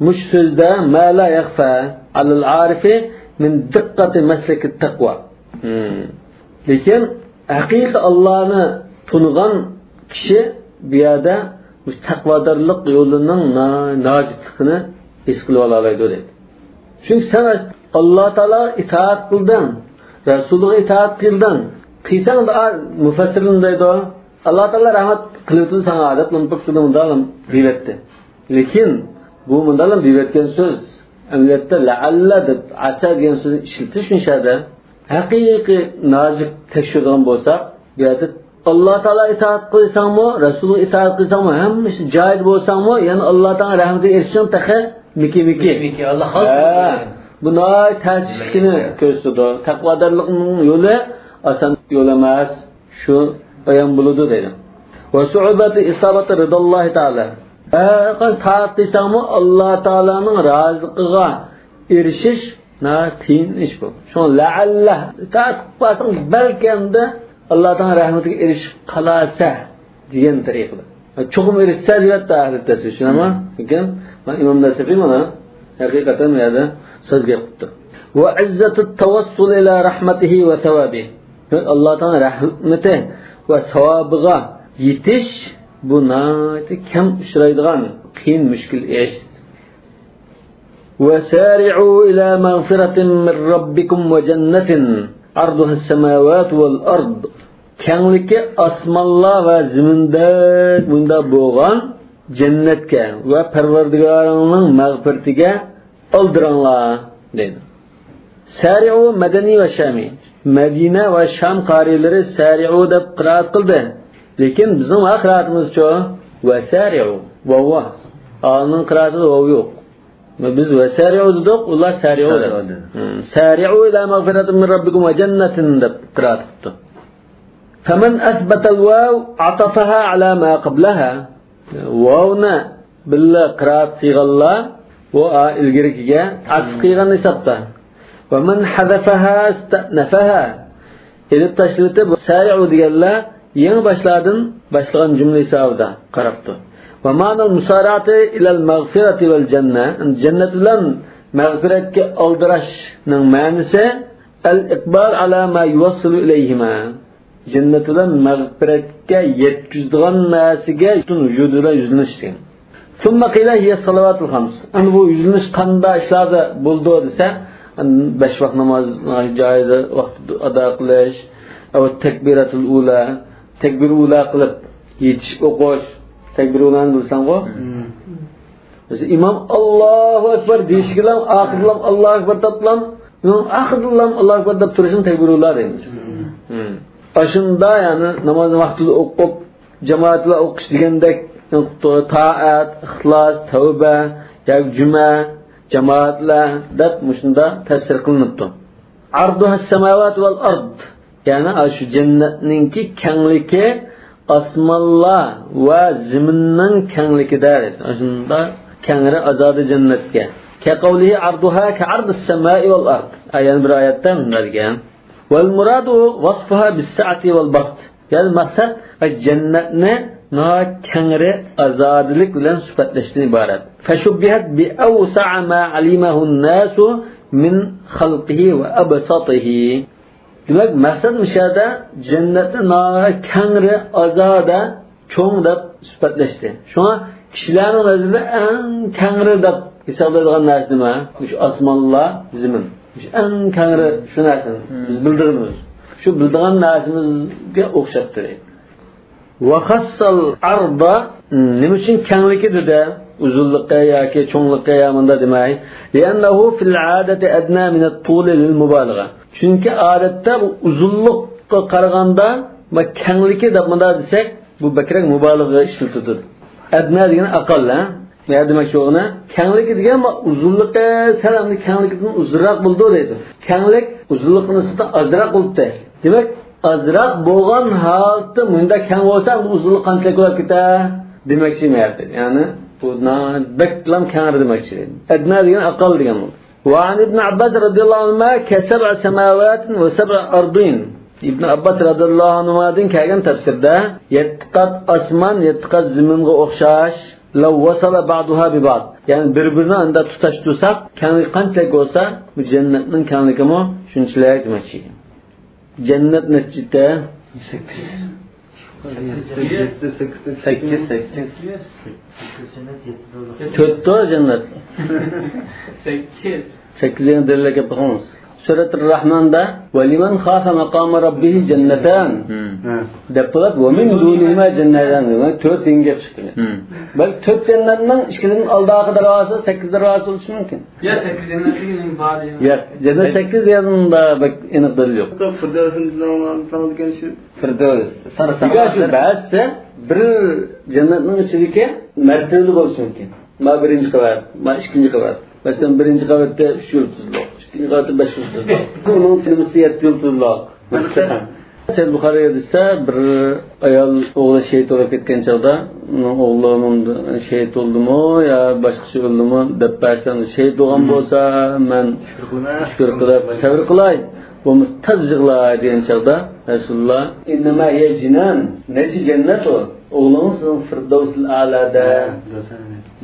mush so'zda ma la yakhfa alal arifi min diqqati maslaki taqwa. Lekin haqiqiy Allohni tunigan kishi bu yerda bu taqvodorlik yo'lining nojitligini his qilib oladi dedi. Chunki sen Alloh taolo itoat qilding, Rasulga itoat qilding. Qilsang da mufassirlar deydi, Alloh taolo rahmat qildi sana odat qilib bundalim deyapti. Lekin bu bundalim deyotgan so'z amaliyotda la'alla deb asa degan so'zni ishlatish mishada haqiqiy nozik tekshirgan bo'lsa, bu yerda Alloh taolo itoat qilsangmi, Rasulga itoat qilsangmi, hammasi joyida bo'lsangmi, ya'ni Alloh taolo rahmatiga erishishing taqa miki Allah xalq bu noy ta'sirlikni ko'rsatdi. Taqvodorlikning yo'li oson yo'l emas, shu ayon bo'ladi dedi. Va su'ubati isabati ridallohi taala. Taat qilsangmi Alloh taolaning roziligiga erishish qiyin ish bu. Shu la'alla taat qilsang balkanda Alloh taolaning rahmatiga erishib qalasa degan tariqada. Cho'qim erishsa deyapti ahli shunami? Lekin İmam Nasafiy mana haqiqatan bu yerda so'zga qildi. Va izzatut tawassul ila rahmatihi va thawabihi. Alloh taolaning rahmati va savobiga yetish bu nati kam uchraydigan qiyin mushkul ish. Wa sari'u ila maghfiratin min rabbikum va jannatin arduha as-samawati wal ard. Kengliki osmonlar va zaminda bunda bo'lgan jannatga va Parvardigoringning mag'firatiga oldiringlar dedi. Sari'u madani va shami. Madina va Sham qorilari sari'u deb qiroat qildi. Lekin bizning qiroatimizcha va sari'u va Aning qiroatida va yo'q. Biz va sari'u dedik, ular sari'u dedi. Sari'u ila mag'firatin min rabbikum va jannatin deb qiroat qildi. فمن أثبت الواو عطفها على ما قبلها واونا بالله قرات في الله والجريكية عطفيغا نسبته ومن حذفها استأنفها إذا تشلت سارعوا دي الله ين başlagan cümle hesabında qarabdı. ومعنى المسارعة إلى المغفرة والجنة الجنة لن مغفرة aldırışның ma'nisi الإقبال على ما يوصل إليهما Cennetinden mağfiretke yetkizdiğen nasiga bütün vücuduyla yüzlenişti. Thumma qila hiya salavatul khams. Ani bu yüzleniş qanda ishlarda bo'ldi desa, 5 vaqt namoz joyida vaqt ado qilish, va takbiratul ula, takbir ula qilib yetishib o'qish, takbir ulani bilsang-ku. Mesela imom Allohu akbar deyishgilar, oxirlam Allohu akbar taplam, oxirlam Allohu akbar deb turishni takbir ula deymiz. Aşında yani namaz vaktinde okup cemaatle okuş degandek taat, ihlas, tövbe, yani cuma, cemaatle dep muşunda tefsir kılınıptı. Arduha semavat vel ard. Yani şu cennetninki kengliki asmallah ve ziminin kengliki der. Aşında kengri azadı cennetke. Ke kavlihi arduha ke ardus semai vel ard. Yani bir ayetten derken. والمراد وصفها بالسعة والبسط يعني مقصد الجنة نا كنغر أزادلك لن صفتلشتن عبارت فشبهت بأوسع ما علمه الناس من خلقه وأبسطه demek maqsad müşahada cennetni نا كنغر azada çoğun deb sifatlashdi. Shuna kishilarning nazarida eng kengri deb hisoblaydigan narsa nima? Shu osmonlar, zamin. En kengri shu narsani biz bildiramiz. Shu bildigan narsamizga o'xshab turadi. Va khassal arda nima uchun kengligi dedi? Uzunlikka yoki cho'nglikka yamanda demak. Li'annahu fil 'adati adna min at-tul lil-mubalagha. Chunki odatda bu uzunlikka qaraganda va kengligi deb munda desak, bu bakrak mubalag'a ishlatiladi. Adna degan aqal, ha? Ne demek şu ona? Kengliki degan uzunlikka salamni kengligidan uzunroq bo'ldi deydi. Kenglik uzunlikni nisbatan azroq bo'ldi. Demak, azroq bo'lgan holda bunda keng bo'lsa, bu uzunlik qanchalik bo'lib ketar? Demakchi mayapti. Ya'ni bu beklam kengri demakchi. Adna degan aqal degan bu. Wa an ibn Abbas radhiyallohu anhu ka sab'a samawati wa sab'a ardin. İbn Abbas radhiyallohu anhudan kelgan tafsirda 7 qat osmon, 7 qat zaminga o'xshash لو وصل بعضها ببعض Yani birbirine anda tutuştursak, kendilik qanchalik bo'lsa, bu jannatning kendiligimi shunchalik demoqchi. Jannat nechtida? 8 jannat. 8 yana dalilga qo'yamiz. Surat Ar-Rahmonda "Valiman khafa maqama rabbih jannatan" deb qo'yib, "Va min dunihima jannatan" degan 4 yengib chiqdi. Balki 4 jannatning ikkining oldiga darvozasi 8 darvoza bo'lishi mumkin. Ya 8 jannatning bor. Ya, jannat 8 yanında aniq dalil yo'q. Firdevs'in shu Firdaus. Sana shu ba'zi bir jannatning ichidagi martabali bo'lishi mumkin. Ma birinchi qavat, ma ikkinchi qavat. Masalan, birinchi qavatda 3 yulduzli, ikkinchi qavatda 5 yulduzli. Buning kimisi 7 yulduzli. Masalan, Sahih Buxoriyda bir ayol o'g'li shahid bo'lib ketgan chog'da, o'g'lim shahid bo'ldimi yo boshqa şey bo'ldimi deb başdan shahid bo'lgan bo'lsa, men shukr qilib sabr qilay. Bu mustazg'ilay degan chog'da Rasululloh "Innama ya jinan", nechi jannat o? O'g'lingiz Firdavsul a'lada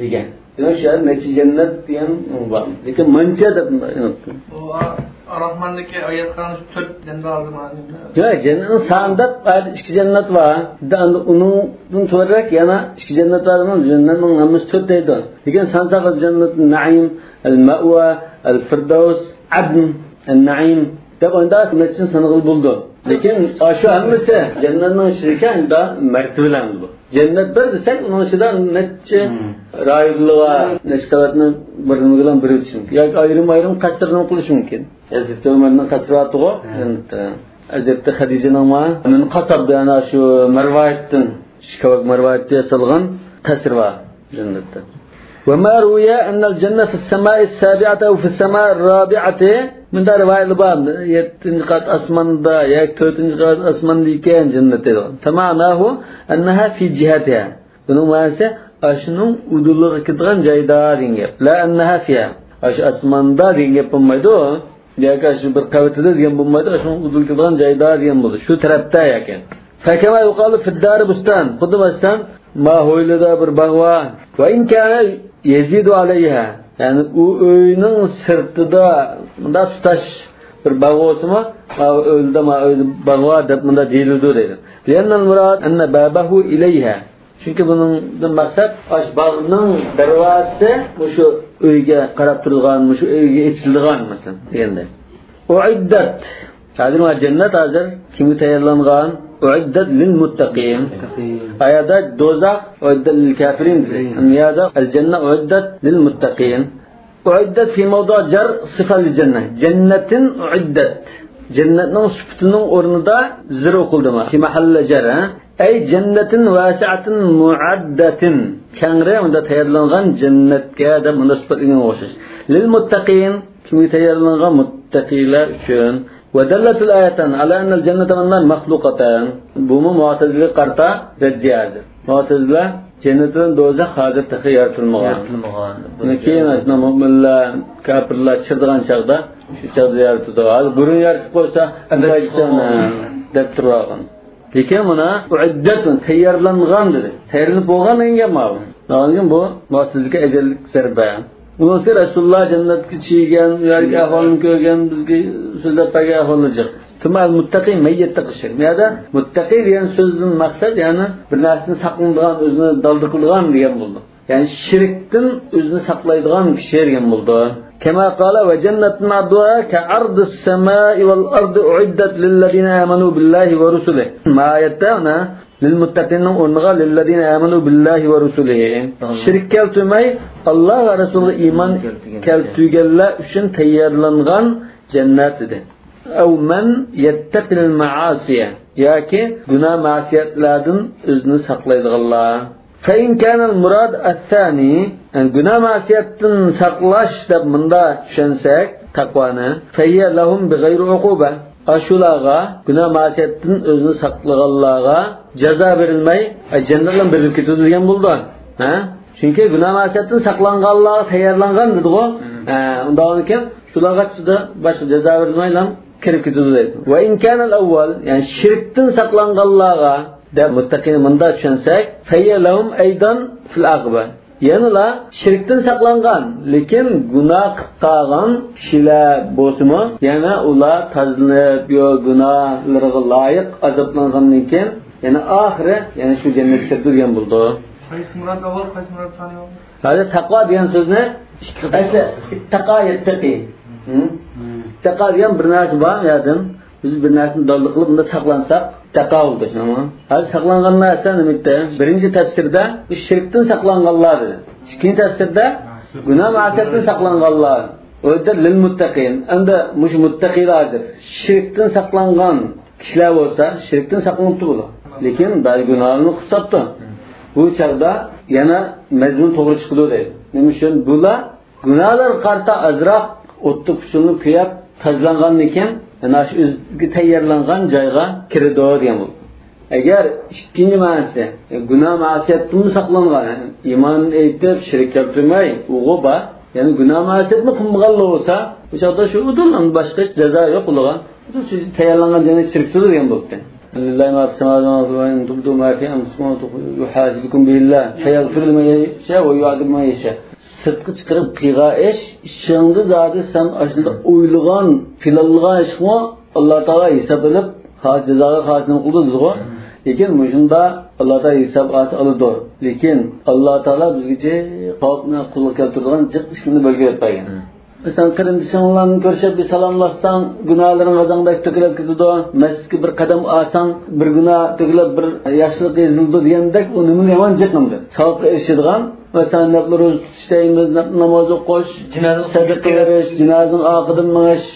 degan. Demak, shu nechi jannat degan bor. Lekin mancha deb unutdim. Rahmandagi oyatdan 4 dan lazım alim. Yo'q, jannatning sonida 2 jannat bor. Uningdan to'g'riroq yana 2 jannat bor. Jannatning hammasi 4 deydi. Lekin sonda jannat Naim, al-Ma'wa, al-Firdaus, Adn, al-Naim deb onda necha sanog'il bo'ldi. Lekin shu hammasi jannatning ichida martabalar bu. Jannat bir desak, uning ichida necha rayonlar, necha qavatni birini bilan birish mumkin. Yoki ayrim qasrni qilish mumkin. Hazrat Umarning qasri bor jannatda. Hazrat Xadijaning min qasab yana shu marvayatdan, shikavak marvayatda yasalgan qasr bor jannatda. وما روي أن الجنة في السماء السابعة أو في السماء الرابعة من دار رواية الباب يتنقط أسمان دا يكتنقط أسمان دي كان جنة فمعناه أنها في جهتها بنوما أشنو ودلغ كتغن جايدا رينجب لا أنها فيها أش أسمان دا رينجب بميدو ياك أش برقوة ديان بميدو أشنو ودلغ كتغن جايدا رينجب شو تربتا ياكن فكما يقال في الدار بستان خد بستان ما هو لدا بربغوا وإن كان يزيد عليها yani u uyning sirtida bunda tutash bir bag'o olsa o'lda ma bag'o deb bunda deyiladi deydi. Lianal murad anna babahu ilayha. Chunki buning maqsad osh bag'ning darvozasi o'sha uyga qarab turgan, o'sha uyga ichilgan masalan deganda. Uiddat. Hozir ma jannat hozir kimga tayyorlangan? Uiddat lil muttaqin. Ayada dozaq uiddat lil kafirin. Niyada al janna uiddat lil muttaqin. Uiddat fi mawdu' jar sifa lil janna. Jannatin uiddat. Jannatning sifatinin o'rnida zir o'qildimi? Fi mahalla jar. Ay jannatin wasi'atin mu'addatin. Kangre unda tayyorlangan jannatga da munosabatlangan o'xshash. Lil muttaqin kimga tayyorlangan muttaqilar uchun. ودلت الآية على أن الجنة والنار مخلوقتان بوم معتزلة قرطة رجعت معتزلة جنة دوزخ هذا تخير المغان لكن أسنا مؤمنلا كافر الله شردغان شغدا شرد يارت دوال قرن يارت قوسا أنتاجنا دبتراغن لكن هنا أعدت تخير لنغان تخير لنبوغان إنجا ماو لكن بو معتزلة أجل سربان Bunun Resulullah cennetki çiğgen, yargı ahvalını köygen, bizgi sözler peki ahvalıcak. Tüma muttaqi meyyette kışır. Ya da muttaqi diyen sözün maksat yani bir nesini saklandığın, özünü daldıkılığın diyen buldu. Yani şirktin özünü saklaydığı kişi diyen buldu. Kema kala ve cennetin addu'a ke ardis semai vel ardı uiddet lillezine amanu billahi ve rusulih. Ayette ona للمتقين ونغا للذين آمنوا بالله ورسوله شرك keltürmey Allah ve Resulü iman keltügeller üçün tayarlanğan cennet idi. Ev men yettekil maasiye ya ki günah masiyetlerden özünü saklaydıqlar. Fe in kanal murad et-tani günah masiyetten saklaş deb mında düşünsek takvanı feyye lahum bi gayri uquba aşulağa günah masiyetten özünü saklağanlarga jaza verilmey cennetten berilip ketudi degan buldu. Ha? Çünkü günah masiyetten saklanganlarga tayyorlangan dedi o. Undan keyin shularga boshqa jaza verilmey lan kirib ketudi deydi. Va in kana al-awwal yani shirkdan saklanganlarga deb muttaqin munda tushunsak fayya lahum aydan fil aqba Yanıla şirkten saqlangan, lekin gunoh qilgan kishilar bo'lsa-mu, yana ular tazlinib, yo gunohlarga loyiq azoblangandan keyin, yana oxiri yana shu jannatga kirgan bo'ldi. Qaysi murod avval, qaysi murod sani avval? Hozir taqvo degan so'zni taqvo yettaqi. Taqvo degan bir narsa bor, yadim. Biz bir narsani dolli qilib unda saqlansak, taqvo bo'ldi, shunmi? Hozir saqlangan narsa nimadir? Birinchi tafsirda shirkdan saqlanganlar. Ikkinchi tafsirda gunoh ma'siyatdan saqlanganlar. O'da lil muttaqin. Endi mush muttaqilardir. Shirkdan saqlangan kishilar bo'lsa, shirkdan saqlanibdi bular. Lekin dal gunohni qilsabdi. Bu chaqda yana mazmun to'g'ri chiqdi deydi. Nima uchun bular gunohlar qarta azroq o'tni puchilni kuyab tazlangandan keyin ana shu o'ziga tayyorlangan joyga kirdi degan bu. Agar ikkinchi ma'nosi gunoh ma'siyatdan saqlangan, iymon aytib shirk keltirmay, o'g'ba, ya'ni gunoh ma'siyatni qilmagan bo'lsa, o'sha yerda shu uduldan boshqa jazo yo'q ularga. Shu tayyorlangan joyga shirkdir degan bo'ldi. Lillahi ma as-samawati wa in tubdu ma fi anfusikum yuhasibukum billah fayaghfir liman yasha wa yu'adhib man yasha. Sirtqı chiqarib qilgan ish, ishingni zodi sen ashunda o'ylagan, planlagan ishni Alloh taolo hisob qilib, jazoga hozir qildi. Lekin shunda Alloh taolo hisob oladi. Lekin Alloh taolo bizga xalqni qulluq keltirgan jiq ishni belgilab qo'ygan. Sen qarindishinglarni ko'rishib bir salomlashsang, gunohlaring g'azangda to'kilib ketadi. Masjidga bir qadam olsang, bir gunoh to'kilib bir yaxshilik ezildi degandek, u nima yomon jiqimdi. Savobga erishadigan mesela ro'za tutishimiz, namoz o'qish, sadaqa berish, jinozaning oqidan minish,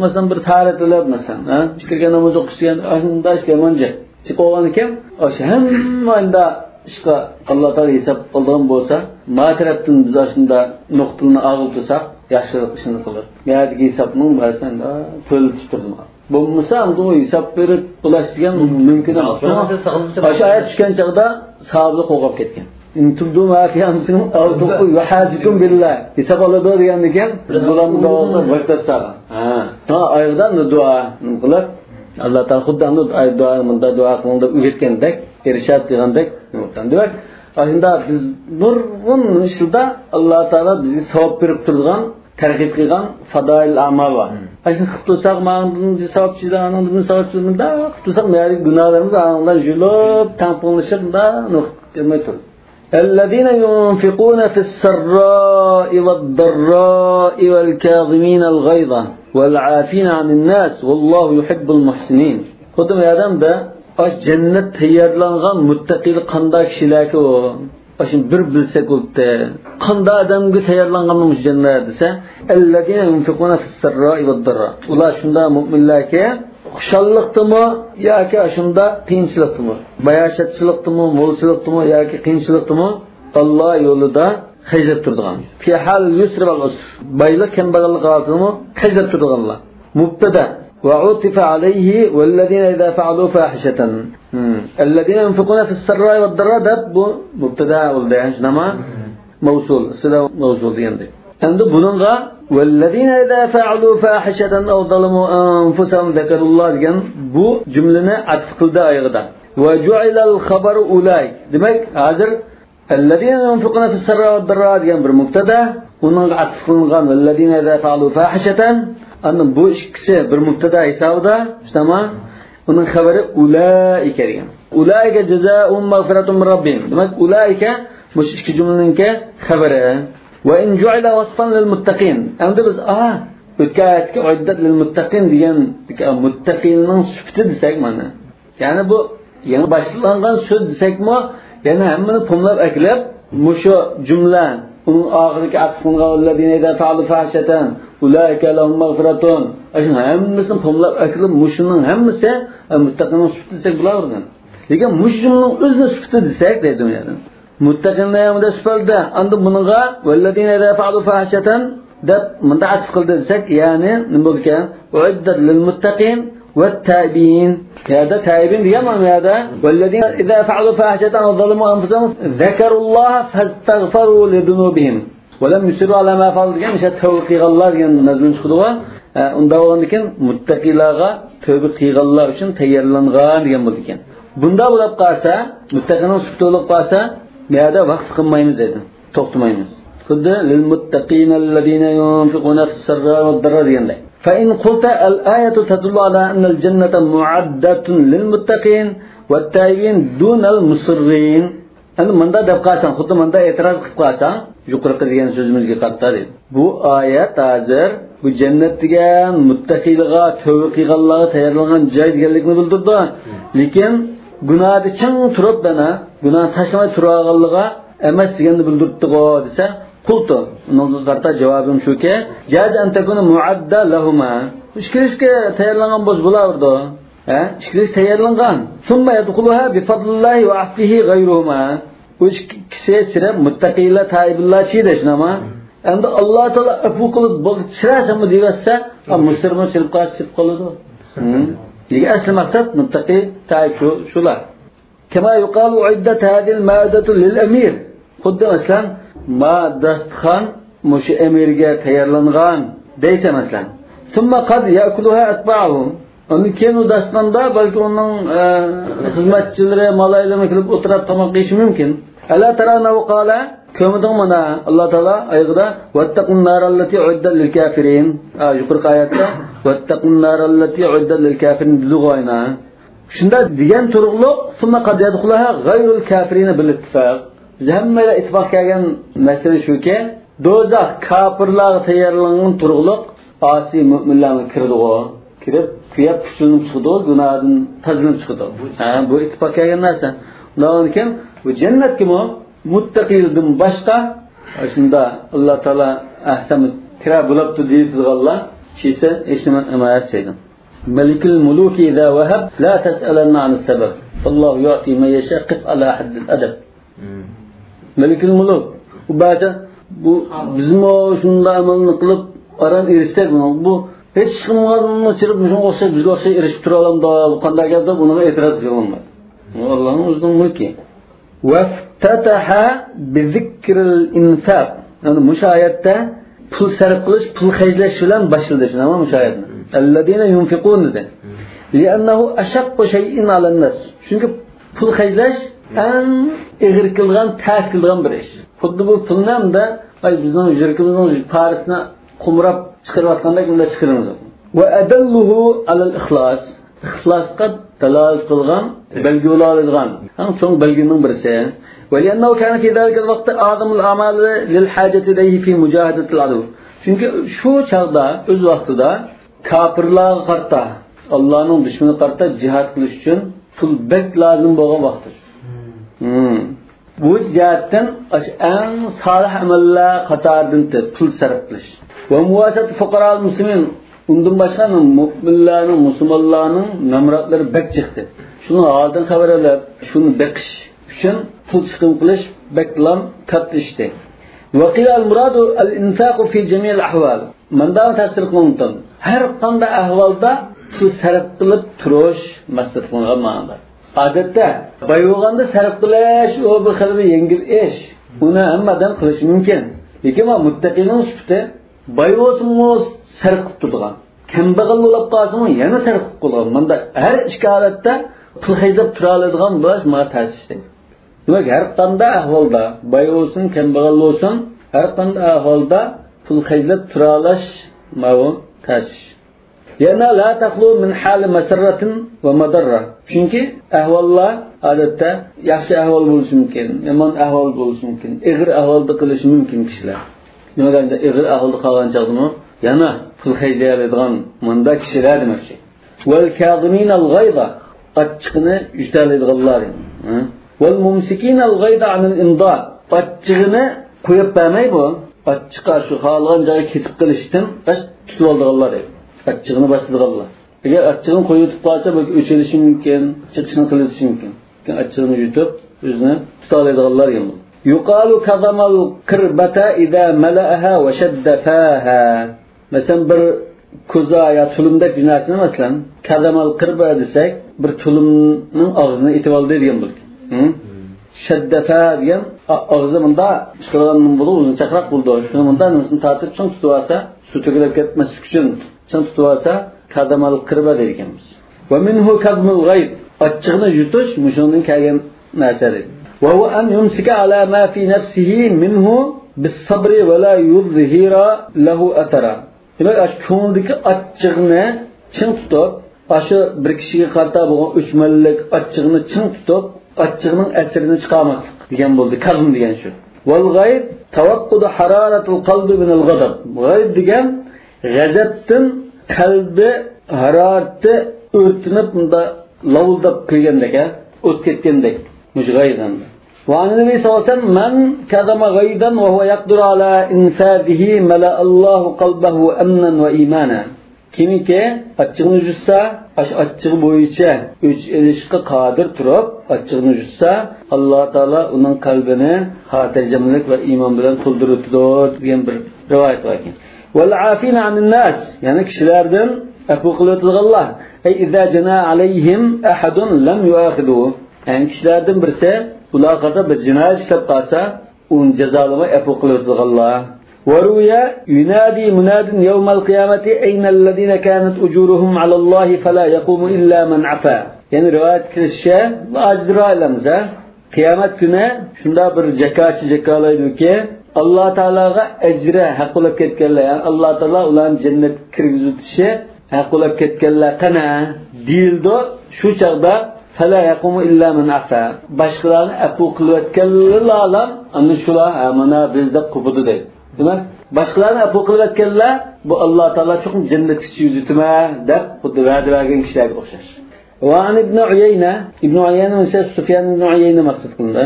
masalan bir ta'riflab masalan, kirgan namoz o'qish degan shunday ishga chiqolgan ekan, o'sha hammanda ishqa Alloh taolo hisob qilgan bo'lsa, ma tarafdan biz shunda nuqtani og'iltirsak, yaxshilik ishini qilib. Ya'ni hisobning barsanda to'l tutirdim. Bo'lmasa, bu hisob berib bo'ladigan mumkin emas. O'sha oyat tushgan chaqda sahobalar qo'rqib ketgan. Intubdu ma fi anfusikum aw tuqu yuhasibukum billah. Hisob oladi degandan keyin biz bularni davomida vaqtda ha, oyatdan duo qilib Alloh taolo xuddi duo qilganda o'rgatgandek, irshad qilgandek nima demak, shunda biz nurg'un ishda Alloh taolo bizga savob berib turgan, targ'ib qilgan fadoil amal bor. Ashuni qilib tursak, ma'nuni savobchilarning savobchiligida qilib tursak, ma'ri gunohlarimiz andan yulib, tampilishib, kelmay turadi. الذين ينفقون في السراء والضراء والكاظمين الغيظ والعافين عن الناس والله يحب المحسنين. Xuddi adam da cennet tayyorlangan muttaqil qanday kishilarki o. Şimdi bir bilsek o'tdi. Qanday adamga tayyorlangan bu cennet desa, الذين ينفقون في السراء والضراء. Ular shunda mu'minlarga xushalliqdimi yoki shunda qiyinchilikdimi, bayashatchilikdimi, mo'lchilikdimi yoki qiyinchilikdimi Alloh yo'lida xajlab turadigan. Fi hal yusr val usr. Baylik kambag'allik holatimi xajlab turadiganlar. Mubtada va utifa alayhi wallazina idza fa'alu fahishatan. Allazina yunfiquna fis sarra'i wad darra bu mubtada bo'ldi. Nima? Mavsul, sila mavsul deganda. Endi buningga vallazina idza fa'alu fahishatan aw zalamu anfusahum zakarulloh degan bu jumlani atf qildi oyog'ida. Va ju'ila al-khabaru ulay. Demak, hozir allazina yunfiquna fis sarra wad darra degan bir mubtada, uningga atf qilingan vallazina idza fa'alu fahishatan, ana bu ikkisi bir mubtada hisobida, tamam? Uning xabari ulaika degan. Ulaika jazaa'un maghfiratun min rabbihim. Demak, ulaika bu ikki jumlaning xabari. وإن جعل وصفا للمتقين. أمد بس بتكات كعدة للمتقين ديان متقين صفت دسك مانا. يعني بو يعني başlangan söz desek mi? Yani hemen pumlar eklep muşu cümle onun ağırlık atfınga vallazine idza fa'alu fahşeten ulaika lahum mağfiratun. Aşın hemmesin pumlar eklep muşunun hemmesi muttaqinin sıfatı desek bulardan. Lekin muşunun özünü sıfatı desek dedim yani. Muttaqinlarga sifalda anda bunga vallazina idza fa'alu fahshatan deb munda'at qildi desak, ya'ni nima bo'lgan? Uiddat lil muttaqin wat taibin. Hada taibin degan ma'noda vallazina idza fa'alu fahshatan aw zalamu anfusahum zakarulloha fastaghfiru li dunubihim va lam yusiru ala ma fa'alu degan o'sha tavba qilganlar degan mazmun chiqdi-ku. Unda bo'lgandan muttaqilarga tavba qilganlar uchun tayyorlangan degan bo'ldi ekan. Bunda bo'lib qolsa, muttaqinning sifati bo'lib qolsa Bu yerda vaqt qilmaymiz dedi. To'xtamaymiz. Xuddi lil muttaqinallazina yunfiquna fis-sarra wad-darra deganday. Fa in qulta al-ayatu tadullu ala anna al-jannata mu'addatun lil muttaqin wat-tayyibin dunal musirrin. Endi menda deb qolsang, xuddi menda e'tiroz qilib qolsang, yuqorqi degan so'zimizga qarata dedi. Bu oyat hozir bu jannat degan muttaqillarga, tavba qilganlarga tayyorlangan joy deganlikni bildirdi. Lekin gunohda ching turib dana, gunoh tashlamay turganlarga emas deganni bildirdi-ku desa, qultu. Unga qarata javobim shuki, jaz antakuna muadda lahuma. Ishkirishga tayyorlangan bo'z bo'lardi. İşkiliz tayyorlangan. Summa yadkhuluha bi fadlillahi wa afwihi ghayruhuma. Bu kişiye sirab muttaqiylar tayyibullah chidashnama. Endi Alloh taolo afu qilib bo'lsirasami deyversa, musliman sirib qoladi. Nega asli maqsad muttaqi tayyib shular. Kama yuqalu iddat hadhihi al-ma'datu lil amir. Xuddi aslan ma dastxon mush amirga tayyorlangan deysa masalan. Summa qad ya'kuluha atba'uhu. Onun keyin u dastanda balki onun xizmatchilari, malaylarni kelib o'tirib tomoq yeyishi mumkin. Ala tarana va qala ko'miding mana Alloh taolo oyog'ida wattaqun narallati uiddat lil kafirin. Yuqorqi oyatda wattaqun narallati uiddat lil kafirin degan. Shunda degan turug'liq summa qad yadkhulaha ghayrul kafirin bil ittifaq. Hammaga ittifoq kelgan masala shuki, do'zax kafirlarga tayyorlangan turug'liq asi mu'minlarga kirdi-ku. Kirib kuyab kuchlanib chiqdi, gunohdan tazlim chiqdi. Bu ittifoq kelgan narsa. Undan keyin bu jannatga muttaqildan boshqa shunda Alloh taolo ahsan kira bo'libdi deydiganlar shisa hech nima emas edi. Malikul muluki idza wahab la tas'alanna an as-sabab. Alloh yu'ti man yasha qif ala hadd al-adab. Malikul muluk bu ba'da bu bizmo shunda amalni qilib aran erishsak bu hech kimga chirib o'xshab bizga o'xshab erishib tura olamda bu qanday gap deb bunga e'tiroz qilolmaydi. Allohning o'zining mulki. Waftataha bi zikril infaq. Yani mushayatda pul sarf qilish, pul xarjlash bilan boshladi shunami mushayatni. Alladina yunfiqun dedi. Li'annahu ashaqqu shay'in 'ala an-nas. Chunki pul xarjlash eng ig'ir qilgan, ta'sir qilgan bir ish. Xuddi bu pulnamda bizning yurtimizning parisini qumrab chiqarayotganda bunda chiqaramiz. Va adalluhu alal ixlos. Ixlosga dalol qilgan, belgi bo'la oladigan. Ham so'ng belgining birisi. Va li'annahu kana fi zalika al-vaqt a'zamul a'mal lil hajati ilayhi fi mujahadatil adu. Chunki shu chaqda o'z vaqtida kafirlarga qarta, Allohning dushmani qarta jihad qilish uchun pul bek lozim bo'lgan vaqtdir. Bu jihatdan eng solih amallar qatoridan pul sarf qilish. Va muvasat fuqaroal muslimin undan boshqa mu'minlarning, musulmonlarning namratlari bek chiqdi. Shuni oldin xabar olib, shuni beqish uchun pul chiqim qilish beklam katta ishdi. Va qila al-muradu al-infaq fi jami' al-ahwal. Manda tafsir qilingan. Har qanday ahvolda pul sarf qilib turish maqsad qilingan ma'noda. Odatda boyog'anda sarf qilish u bir xil yengil ish. Uni hammadan qilish mumkin. Lekin muttaqinning sifati boyog'imiz sarf qilib turgan. Kambag'al bo'lib qolsa-mu yana sarf qilib qo'ygan. Manda har ikki holatda pul xarjlab tura oladigan bo'lish ma ta'sisdi. Demak, har qanday ahvolda boyog'sin, kambag'al bo'lsin, har qanday ahvolda pul xarjlab tura olish ma'lum ta'sis. Yana la taqlu min hal masarratin va madarra. Chunki ahvollar odatda yaxshi ahvol bo'lishi mumkin, yomon ahvol bo'lishi mumkin, ig'ir ahvolda qilishi mumkin kishilar. Nimaganda ig'ir ahvolda qolgan chaqdimi? Yana pul xarjlaydigan munda kishilar demakchi. Wal kazimin al-ghayza achchiqni yutaladiganlar. Wal mumsikin al-ghayza an al-imda. Achchiqni qo'yib bermay bu. Achchiqqa shu xohlagan joyga ketib qilishdan tutib oldiganlar. Achchig'ini bosadiganlar. Agar achchig'ini qo'yib qolsa, bu o'chirishi mumkin, chiqishini qilishi mumkin. Lekin achchig'ini yutib, o'zini tuta oladiganlar ham. Yuqalu kazamal qirbata idza mala'aha wa shaddafaha. Masalan bir ko'za ya tulumdak binasini masalan kazamal qirba desak, bir tulumning og'zini etib oldi degan bo'ldi. Shaddafa degan og'zi bunda chiqargan bo'lib, uzun chaqroq bo'ldi. Shuni bunda nimani tortib chong tutib olsa, suv to'kilib ketmaslik uchun chong tutib olsa, kazamal qirba deymiz. Va minhu kadmul g'ayb. Achchiqni yutish mushuning kelgan narsadir. وهو أن يمسك على ما في نفسه منه بالصبر ولا يظهر له أثرا. Demek aş ko'ngildagi achchiqni chin tutib, aşı bir kishiga qarta bo'lgan o'chmanlik achchiqni chin tutib, achchiqning asirini chiqarmaslik degan bo'ldi. Kazm degan shu. Wal g'ayr tawaqqud hararatul qalbi min al ghadab. G'ayr degan g'azabdan qalbi harorati o'rtinib bunda lavuldab qo'ygandek, o't ketgandek. Mujg'aydan. وعن النبي صلى الله عليه وسلم من كظم غيظا وهو يقدر على إنفاذه ملأ الله قلبه أمنا وإيمانا. Kimiki achchig'ini yutsa, achchig'i bo'yicha o'ch elishga qodir turib, achchig'ini yutsa, Alloh taolo uning qalbini xotirjamlik va iymon bilan to'ldiradi degan bir rivoyat bor ekan. Wal afina anin nas, ya'ni kishilardan afu qilayotganlar. Ay idza jana alayhim ahadun lam yu'akhidu. Yani kishilardan birisi ular qarta bir jinoyat ishlab qolsa, uni jazolamay afu qilayotganlar. وروي ينادي مناد يوم القيامة أين الذين كانت أجورهم على الله فلا يقوم إلا من عفا. Yani rivayet kılışa acizrailemize kıyamet günü şunda bir cekalaydı ki Allah Teala'ga ecre hak olup ketkenler, yani Allah Teala ulan cennet kirgizutişi hak olup ketkenler kana değildi. Şu çağda فلا يقوم إلا من عفا. Başkalarını afu kılvetkenler alam anlaşıla amana bizde kubudu değil. Demek başkalarını afu kılvetkenler bu Allah Teala çok cennet içi yüzütme der. Bu vade vergen kişilerge okşar. وعن ابن عيينة من سفيان بن عيينة مقصد kıldı.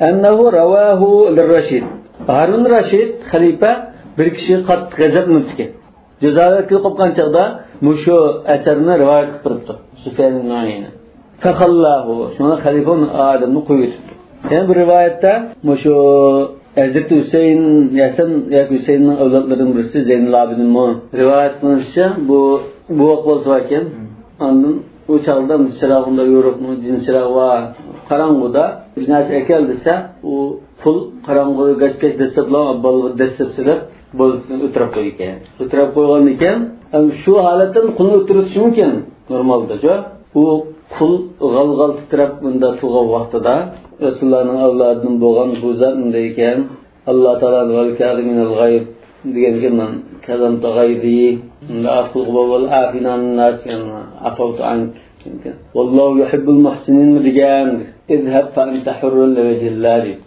أنه رواه للرشيد. Harun Raşid halife bir kişi kat gazap nutki. Cezalet kılıp kopkan çağda muşu eserini rivayet kıpırıptı. Sufyan ibn Uyeyne. Fekallahu. Şuna halife onun adamını koyuyordu. Yani bu rivayette muşu Hazreti Hüseyin, Hüseyin'in evlatlarının birisi Zeynel abinin mu? Rivayet kılınışça bu akbaz varken andın o çağda çırağında yoruk mu, cin çırağı var. Karanguda cinayet ekeldiyse o pul karanguda geç desteplayan abbalığı destepseler bolsunu ötürüp koyuyor. Ötürüp koyulan iken şu haletten kulunu ötürütüşü mümkün normalde. Bu kul gal titrep bunda tuğav vaxtıda Resulullah'ın avladının boğan buzarındayken Allah Teala'nın vel kâziminel gayb degenken kazanta gaybi aful vel afinan nas afawtu ank Wallahu yuhibbul muhsinin degen izhab fa enta hurrun li vecihillâhi.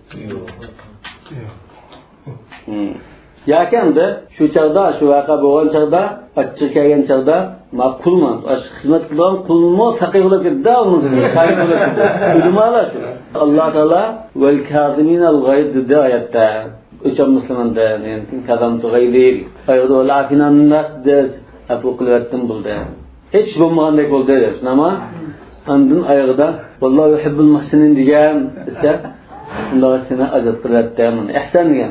Yakende şu çağda şu vaka boğan çağda açık kelgen çağda makulman aşk hizmet kılan kulmu takıyla gitti onun sayılır gitti. Ulemalar şu. Allah Teala vel kâziminel gayb dedi ayette. Üçüm Müslüman da yani kazandı gaybi. Ayda vel afinan nas des afu kılvettim buldu. Hiç bulmağındaki oldu dersin ama andın ayağıda Wallahu yuhibbul muhsinin degen ise Allah seni azat kılvetti ama ihsan degen.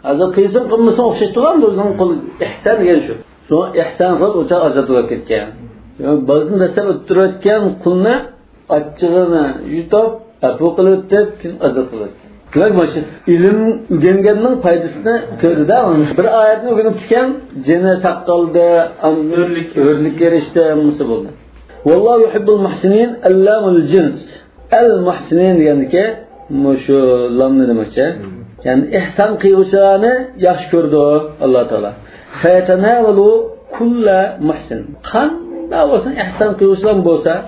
Azat kıysın kılmasın okşaştı var mı? Özünün kıl ihsan degen şu. Sonra ihsan kıl uçak azat kılıp ketken. Bazın desem öttürürken kulunu açığını yutup afu kılvetip azat kılvetken. Demek başı ilim öğrengenin faydasını gördü de onun. Bir ayetini öğrenip çıkan cennet sakkaldı, örlük erişti, nasıl oldu? Wallahu yuhibbul muhsinin allamul cins. El muhsinin yani ki şu lam ne demekçe? Yani ihsan kıyıcılarını yaxşı gördü Allah Teala. Feyetenevalu kulla muhsin. Kan da olsa ihsan kıyıcılar bolsa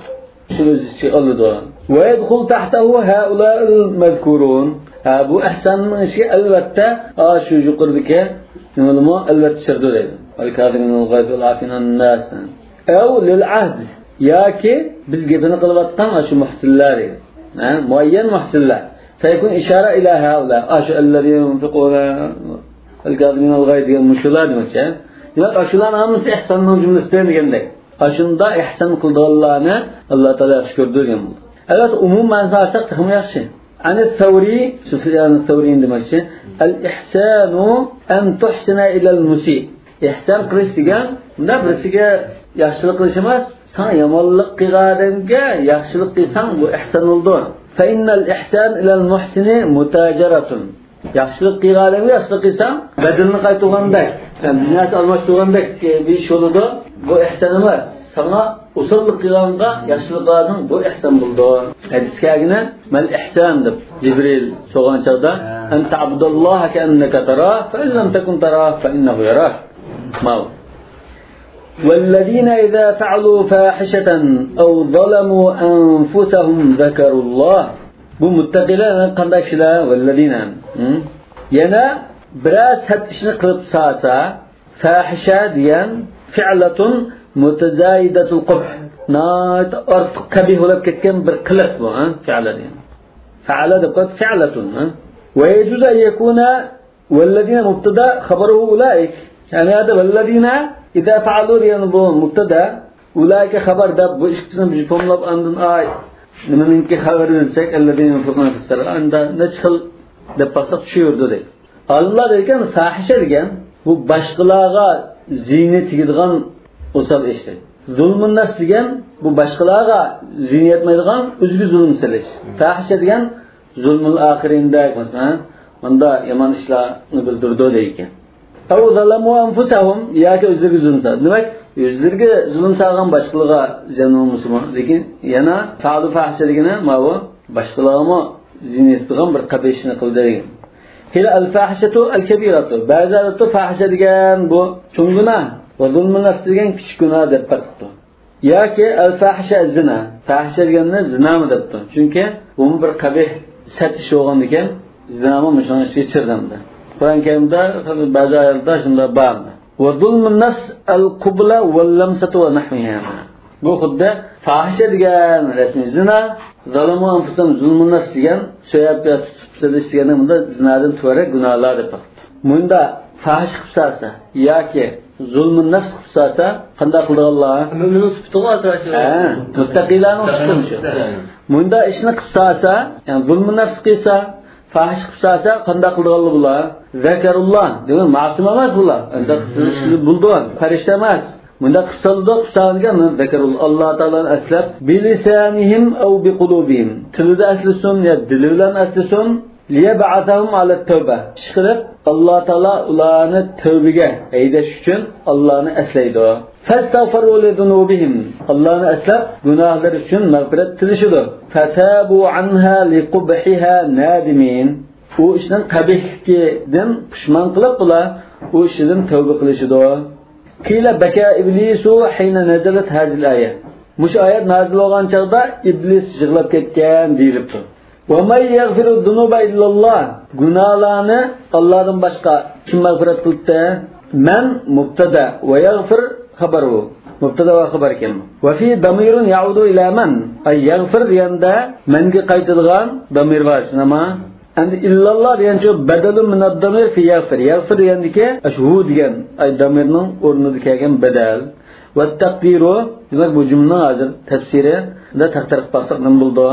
şu oldu. Ve yedhul tahtahu haula'il mezkurun. Bu ihsanın işi elbette şu yukarıdaki nolma elbette şerdu değil. Vel kâziminel gayb vel afinan nas. Ev lil ahd. Ya ki biz gebini kılvattan şu muhsinler. Muayyen muhsinler. Feyekun işare ila haula. Şu elleri yunfikuna vel kâziminel gayb diyen muşular demekçe. Demek aşulan hamısı ihsanın cümlesinden degende. Aşında ihsan kıldığlarını Allah Teala yaxşı gördü degan bu. Evet umum ma'nosida olsak texmi yaxshi. Ani Tavri, Sufyan Tavri demekçi. El-ihsanu an tuhsina ilal musi. İhsan qilish degan, bunda birisiga yaxshilik qilish emas, sen yomonlik qilganga yaxshilik qilsang bu ihson bo'ldi. Fa innal ihsan ilal muhsini mutajaratun. Yaxshilik qilganga yaxshilik qilsang, badalni qaytugandek, dunyoni almashtirgandek bir ish bo'ladi. Bu ihson emas. sana usullik qilganda yaxshiliklarning bu ihson bo'ldi. Hadiskagina mal ihson deb Jibril so'g'an chaqda anta abdulloh ka'annaka tara fa in lam takun tara fa innahu yarak. Mal والذين إذا فعلوا فاحشة أو ظلموا أنفسهم ذكروا الله bu muttaqilar qanday kishilar vallazina yana biroz had ishni qilib salsa fahisha degan fi'latun mutazaidatul qubh nat ortiq qabih bo'lib ketgan bir qiliq bu fi'la degan fa'ala deb fi'latun va yajuz an yakuna vallazina mubtada khabaruhu ulaik yani hada vallazina idza fa'alu degan bu mubtada ulaika xabar deb bu ishni jumlab andin ay nimaninki xabar bersak allazina yunfiquna fis-sirri anda nechxil deb baqsaq tushirdi deydi. Alloh degan fahisha degan bu boshqalarga ziynat tegadigan o'sal ishdir. Zulmun nas degan bu boshqalarga ziynat etmaydigan o'zga zulm silish. Fahisha degan zulmul oxirinda masalan bunda yomon ishlarni bildirdi deydi. Aw zalamu anfusahum yoki o'zlariga zulm qildi. Demak, o'zlariga zulm qilgan boshqalarga ziyon musulmon, lekin yana fa'lu fahisha degani ma'vo boshqalarga ziynat qilgan bir qabishni qildi degan. Hil al-fahishatu al-kabiratu. Ba'zilari fahisha degan bu cho'ng gunoh va zulmun nafs degan kichik gunoh deb farqladi. Yoki al-fahisha zina. Fahisha deganni zinami debdi. Chunki bu bir qabih satish bo'lgan ekan, zinami mushonishga chirdimdi. Qur'on Karimda ba'zi oyatlarda shunday bor. Va zulmun nafs al-qubla wal-lamsatu wa nahwiha. Bu xuddi fahisha degan rasmiy zina, zalamu anfusahum zulmun nafs degan so'yab tutilish degan bunda zinadan tuvarak gunohlar deb topdi. Bunda fahish qilsa yoki zulmun nafs qilsa qanday qildi Alloh? Mo'minning sifatiga asrashi. Muttaqilarning sifati. Bunda ishni qilsa, ya'ni zulmun nafs qilsa, fahish qilsa qanday qildi Alloh? Zakarulloh, demak ma'sum emas bular. Unda qilishni buldi, farishta emas. Bunda qilsagan zakarulloh Alloh taolani aslab bilisanihim aw biqulubihim. Tilida aslasun ya dili bilan aslasun liyab'athahum ala tawba. Ishqilib Alloh taolo ularni tavbaga haydash uchun Allohni aslaydi. Fastaghfiru li dhunubihim. Allohni aslab gunohlar uchun mag'firat tilishidi. Fatabu anha liqubhiha nadimin. U ishning qabihligidan pushmon qilib ular u ishdan tavba qilishidi. Qila baka iblisu hina nazalat hadhihi al-aya. Mush oyat nazil bo'lgan chaqda iblis yig'lab ketgan deyilibdi. Va may yaghfiru dhunuba illalloh. Gunohlarni Allohdan boshqa kim mag'firat qildi? Man mubtada va yaghfir xabaru. Mubtada va xabar kim? Va fi damirun ya'udu ila man. Ay yaghfir deganda manga qaytilgan damir bor. Nima? Endi illalloh degan shu badalun min ad-damir fi yaghfir. Yaghfir degandiki ashhu degan ay damirning o'rnida kelgan badal. Va taqdiru demak bu jumla hozir tafsirida taqdir qilib baqsaq nima bo'ldi?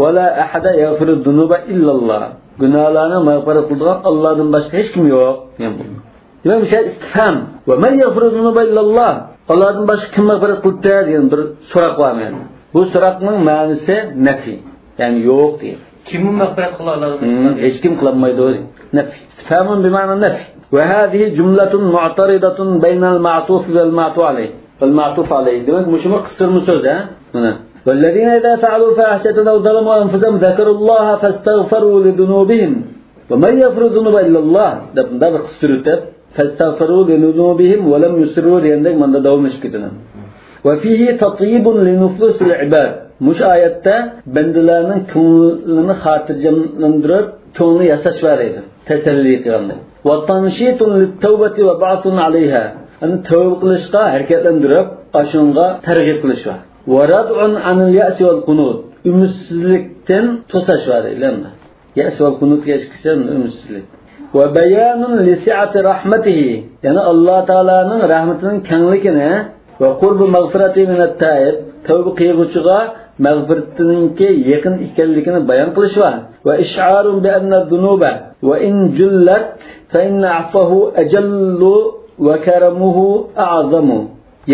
Wala ahada yaghfiru dhunuba illalloh. Gunohlarni mag'firat qiladigan Allohdan boshqa hech kim yo'q degan bo'ldi. Demak bu istifham. Va man yaghfiru dhunuba illalloh. Allohdan boshqa kim mag'firat qildi degan bir so'roq bor menda. Bu so'roqning ma'nosi nafi, ya'ni yo'q deydi. Kim mag'firat qila oladi? Hech kim qilmaydi. Nafi. Istifhamun bi ma'na nafi. Va hadhihi jumlatun mu'taridatun baynal ma'tuf wal ma'tuf alayh. Wal ma'tuf alayh. Demak mushumi qisqarma so'z ha? Mana والذين إذا فعلوا فاحشة أو ظلموا أنفسهم ذكروا الله فاستغفروا لذنوبهم ومن يغفر الذنوب إلا الله ده بخسرت فاستغفروا لذنوبهم ولم يصروا لأنك من دوم مشكلتنا وفيه تطيب لنفوس العباد مش آيات بندلانın كونلunu خاطرجمlandırıp كونunu yasaş var idi teselli qilganda وتنشيط للتوبة وبعث عليها أن tövbe qilishga harakatlantirib ashunga targ'ib qilish var وردع عن اليأس والقنوط ümitsizlikten tosaş var ilanlar. Yas ve kunut geçkisen ümitsizlik. Ve beyanun li si'ati rahmetihi. Yani Allah Teala'nın rahmetinin kengliğine ve kurbu mağfirati minat taib. Tövbe kıyıgıçığa mağfiratininki yakın ikenlikini bayan kılış var. Ve iş'arun bi enne zunuba ve in cullat fe inne affahu ecellu ve keramuhu a'zamu.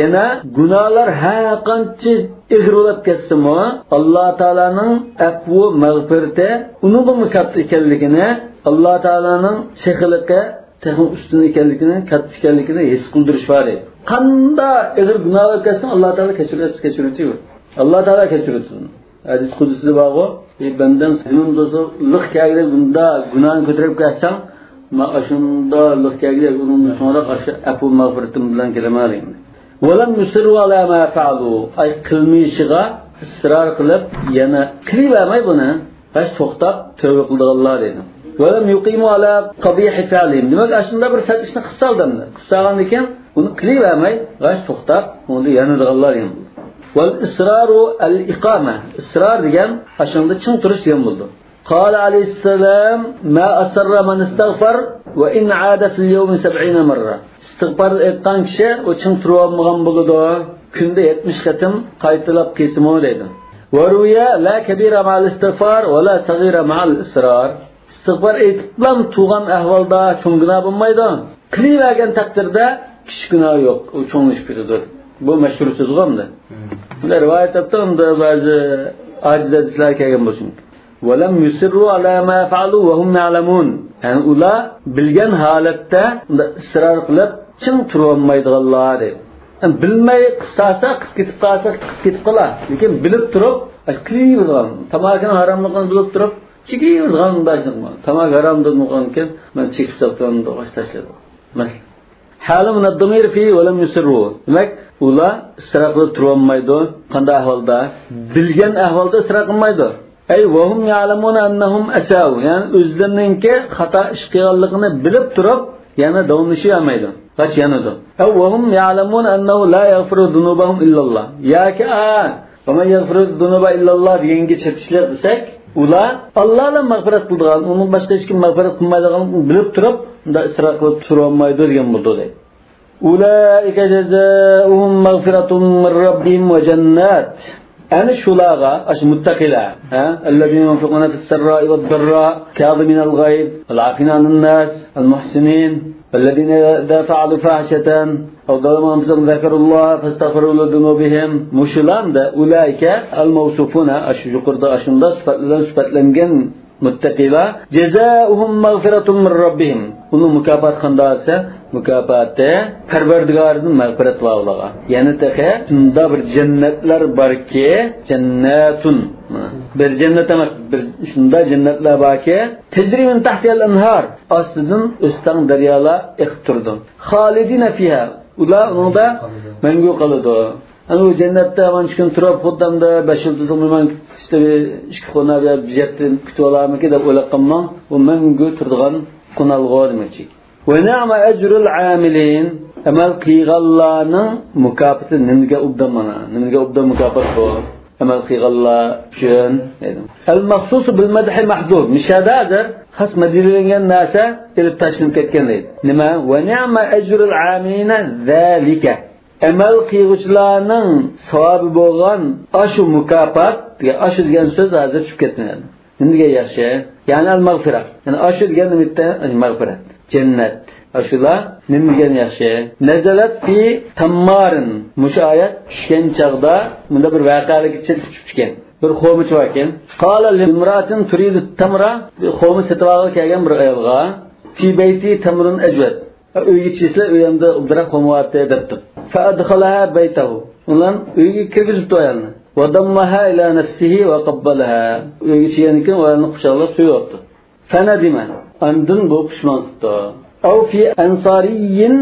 Yana günahlar her qancha ig'rolab ketsa-mu, Alloh taolaning afvi mag'firati uningga katta ekanligini, Alloh taolaning shexiligi texnik ustun ekanligini, katta ekanligini his qildirish var edi. Qanda eğer günah etsen Allah Teala keçirtir. Allah Teala keçirtir. Hadis kudüsü bağı, benden sizin dostu lık kâgide bunda günahını kötürüp gelsen, ma aşında lık kâgide onun sonra karşı apu mağfiretim bilen kelimeliyim. Velam yusirru ala ma fa'lu. Ay kılmışıga ısrar kılıp yana kılıyamay bunu. Baş toxtab tövbe qildiganlar dedi. Velam yuqimu ala qabih fi'lihim. Demek aslında bir satışni qilsaldanlar. Qilsagan ekan, uni qiliyamay, baş toxtab uni yanadiganlar dedi. Vel israru al-iqama. Israr degan aslında çın turish degan bo'ldi. Qala alayhissalam ma asarra man istaghfar wa in aada fil yawmi 70 marra. İstighfar etgan kishi o çın turib olmagan bo'ladi. Kunda 70 qatim qaytalab kesimo dedi. ورويا لا كبيرة مع الاستغفار ولا صغيرة مع الإصرار. استغفار etiblam tuğan ahvalda çoğun günah bulmaydı. Kılıyvergen takdirde küçük günah yok. O çoğun iş biridir. Bu meşhur söz olmadı. Bunlar rivayet ettim de bazı aciz hadisler kelgen bolsun. وَلَمْ يُسِرُّوا عَلَى مَا فَعَلُوا وَهُمْ يَعْلَمُونَ. Yani ular bilgen halette ısrar kılıp çın turulmaydılar dedi. Yani bilmey kısasa kitip kalsa kitip kala. Lekin bilip durup qiliydigan, tamakini haramligini bilib turib, chekiydigan dashliqmi? Tamak haramdir bo'lgankin, men chekib saqlandim, tashladim. Masal. Halim ad-damir fi wa lam yusirru. Demak, ular israr qilib turolmaydi. Qanday ahvolda? Bilgan ahvolda israr qilmaydi. Ay wa hum ya'lamuna annahum asau. Yani o'zlarininki xato ish qilganligini bilib turib, yana davomlashamaydi. Kaç yanıdı? Evvahum ya'lamun ennehu la yaghfiru zunubahum illallah. Yaki ama yaghfiru zunuba illallah diyengi çetişler desek, ular Allah'la mağfiret kıldıgan, onun başka hiç kim mağfiret kılmaydıganını bilip durup, da ısrar kılıp turulmaydı diyen buldu deydi. Ulaike cezaohum mağfiretun min rabbihim ve cennet. Yani şulağa, aşı muttakiler, ellezine yunfikuna fis-serra'i ve'd-darra, kâziminel gayb, el-afînânin nâs, el-muhsinin. والذين إذا فعلوا فاحشة أو ظلموا أنفسهم ذكروا الله فاستغفروا لذنوبهم مشلان ده أولئك الموصوفون أشجقرد أشندا صفتلنген متقيلا جزاؤهم مغفرة من ربهم. Onun mükafat kandası mükafatı Perverdigar'ın mağfiret vallaha. Yani tehe şunda bir cennetler var ki cennetun. Bir cennet emas, bir şunda cennetler var ki tecri min tahtiyal enhar. Aslından üstten deryalar ekturdu. Halidine fiha. Ular onda mengu kalıdı. Hani o cennette hemen çıkın turab kodamda 5 yıldızlı mıyman işte işki kona veya bijetin kütü olarmı ki de öyle kalmam. O mengu turduğun konalgı demekçik. Ve ni'me ecrul amilin. Emel kıygallarının mükafatı nimge ubdamana. Nimge ubdam mükafat bu. Emel kıygallar şun. El-mahsusu bil-medhi mahzub. Müşahadadır. Has medilingen nasa elip taşınıp ketken deydi. Nima? Ve ni'me ecrul amilina zâlike. Emel kıyğıçlarının savabı bolgan aşı mükafat, aşı degan söz hazır çıkıp ketmedi. Nimge yaxshi? Yani el-mağfirat. Yani aşı degan nimitde mağfirat. Cennet. Aşılar nimge yaxshi? Nazalat fi tammarin. Muş ayet tushgan chaqda bunda bir voqealik tushgan. Bir xo'mich bor ekan. Qala limratin turidu tamra. Xo'mich setib olib kelgan bir ayolga fi bayti tamrun ajwad. Uyga chiqsa uyimda ubdira qo'myapti debdi. فأدخلها بيته. Ulan uyga kirgizibdi ayolni. Vadammaha ila nafsihi va qabbalaha. Uyga chiqqanikin ayolni quchoqlab suyibdi. Fanadima. Andin bu pushmon qildi. Aw fi ansariyyin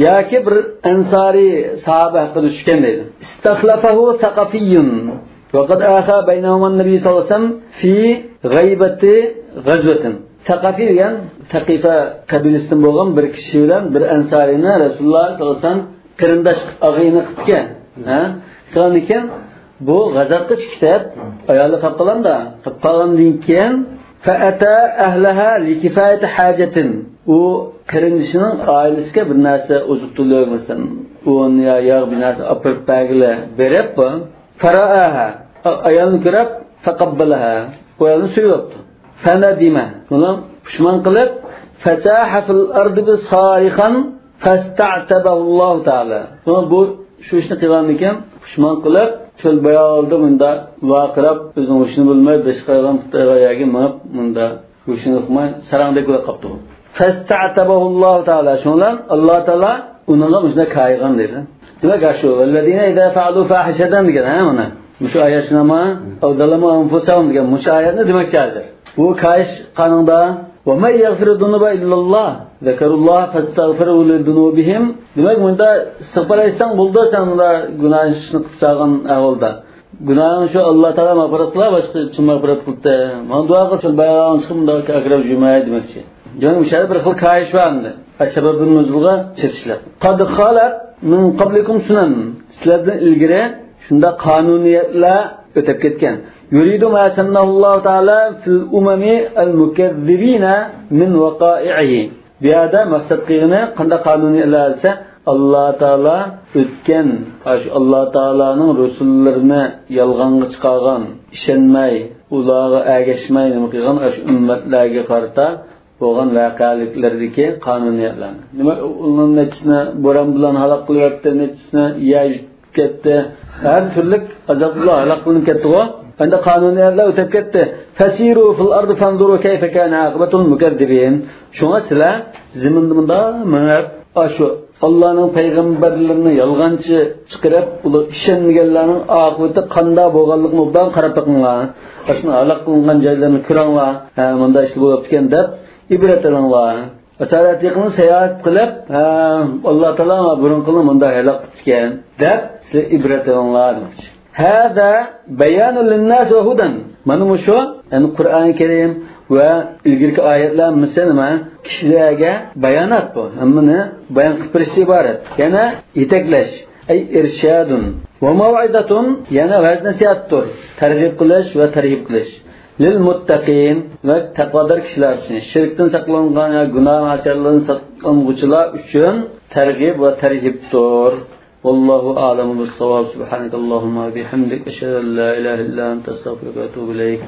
yaki bir ansari sahaba haqida tushgan deydi. Istakhlafahu thaqafiyyun. Wa qad akha baynahuma an-nabiy sallallohu alayhi vasallam fi ghaybati ghazwatin. Thaqafi degan Taqifa qabilasidan bo'lgan bir kishi bilan bir ansarini Rasululloh sallallohu alayhi vasallam qarindosh og'ayni qilgan. Qilgan ekan bu g'azotga chiqib ayoli qolganda, qolgandan keyin fa'ata ahlaha likifayati hajatin. U qarindishining oilasiga bir narsa ozuqtulik bo'lsin, un yo yog' bir narsa olib bag'ila berib, faraaha ayolni ko'rib faqabbalaha. Ayolni suyibdi. Fanadima. Uni pushmon qilib fasaha fil ardi bisarihan fasta'tabahu Alloh taala. Bu shu ishni qilgan ekan, pushmon qilib cho'l bayolda bunda vaqirab o'zini o'shini bilmay boshqadan putayga mab bunda o'shini qilmay sarangdek bo'lib qoldi. Fasta'tabahu Alloh taala. Shundan Alloh taala uningga shunday kaygan dedi. Demak, shu vallazina idza fa'alu fahishatan degan, ha mana. Shu oyatnoma avdalama anfusahum degan shu oyatni demakchidir. Bu kayish qanunda va may yaghfiru dunuba illalloh zakarulloh fastaghfiru lidunubihim. Demak, bunda istig'for etsan bo'ldi, sen unda gunohni qilgan ahvolda. Gunohing shu Alloh taolo mag'firat qilar, boshqa kim mag'firat qildi. Mana duo qilib bayon qilib akrab jumay demakchi. Yani müşahede bir xil kayish vardı. Sebebin nuzulga çetişler. Qad khalat min qablikum sunan. Sizlardan ilgari shunda qonuniyatlar o'tib ketgan. Yuridu ma sanallohu taala fil umami al-mukazzibina min waqa'ihi. Bu yerda maqsad qilgani qanday qonuniyatlar esa Alloh taolo o'tgan, Alloh taolaning rasullarini yolg'onga chiqargan, ishonmay, ularga ergashmay nima qilgan o'sha ummatlarga qarata bo'lgan voqealiklardagi qonuniyatlar. Nima uning netisini bo'ron bilan halok qilyapti, netisini yaj ketdi. Har turli azoblar halok qilinib ketdi-ku. Endi qonuniyatlar o'tib ketdi. Fasiru fil ardi fanzuru kayfa kana aqibatul mukazzibin. Shunga sizlar zaminda mana shu Allohning payg'ambarlarini yolg'onchi chiqarib, ular ishonmaganlarning oqibati qanday bo'lganligini obdan qarab boqinglar. Shuni halok qilingan joylarni ko'ringlar. Bunda ish bo'lib ekan deb ibrat alinglar. Asarat yaqin sayohat qilib, Alloh taolo burun qilib bunda halok qilgan deb siz ibrat alinglar. Hada bayanul linnas va hudan. Mana shu, ya'ni Qur'oni Karim va ilgirki oyatlar misalma kishilarga bayonot bu. Hammani bayon qilib berish iborat. Yana yetaklash, ay irshadun va mav'idatun, yana va'z-nasihatdir. Targ'ib qilish va tarhib qilish. Lil muttaqin va taqvodor kishilar uchun, shirkdan saqlangan va gunoh masalalardan saqlanuvchilar uchun targ'ib va tarhibdir. Vallohu a'lamu bis-savab. Subhanakallahumma va bihamdik ashhadu an la ilaha illa anta astaghfiruka va atubu ilayk.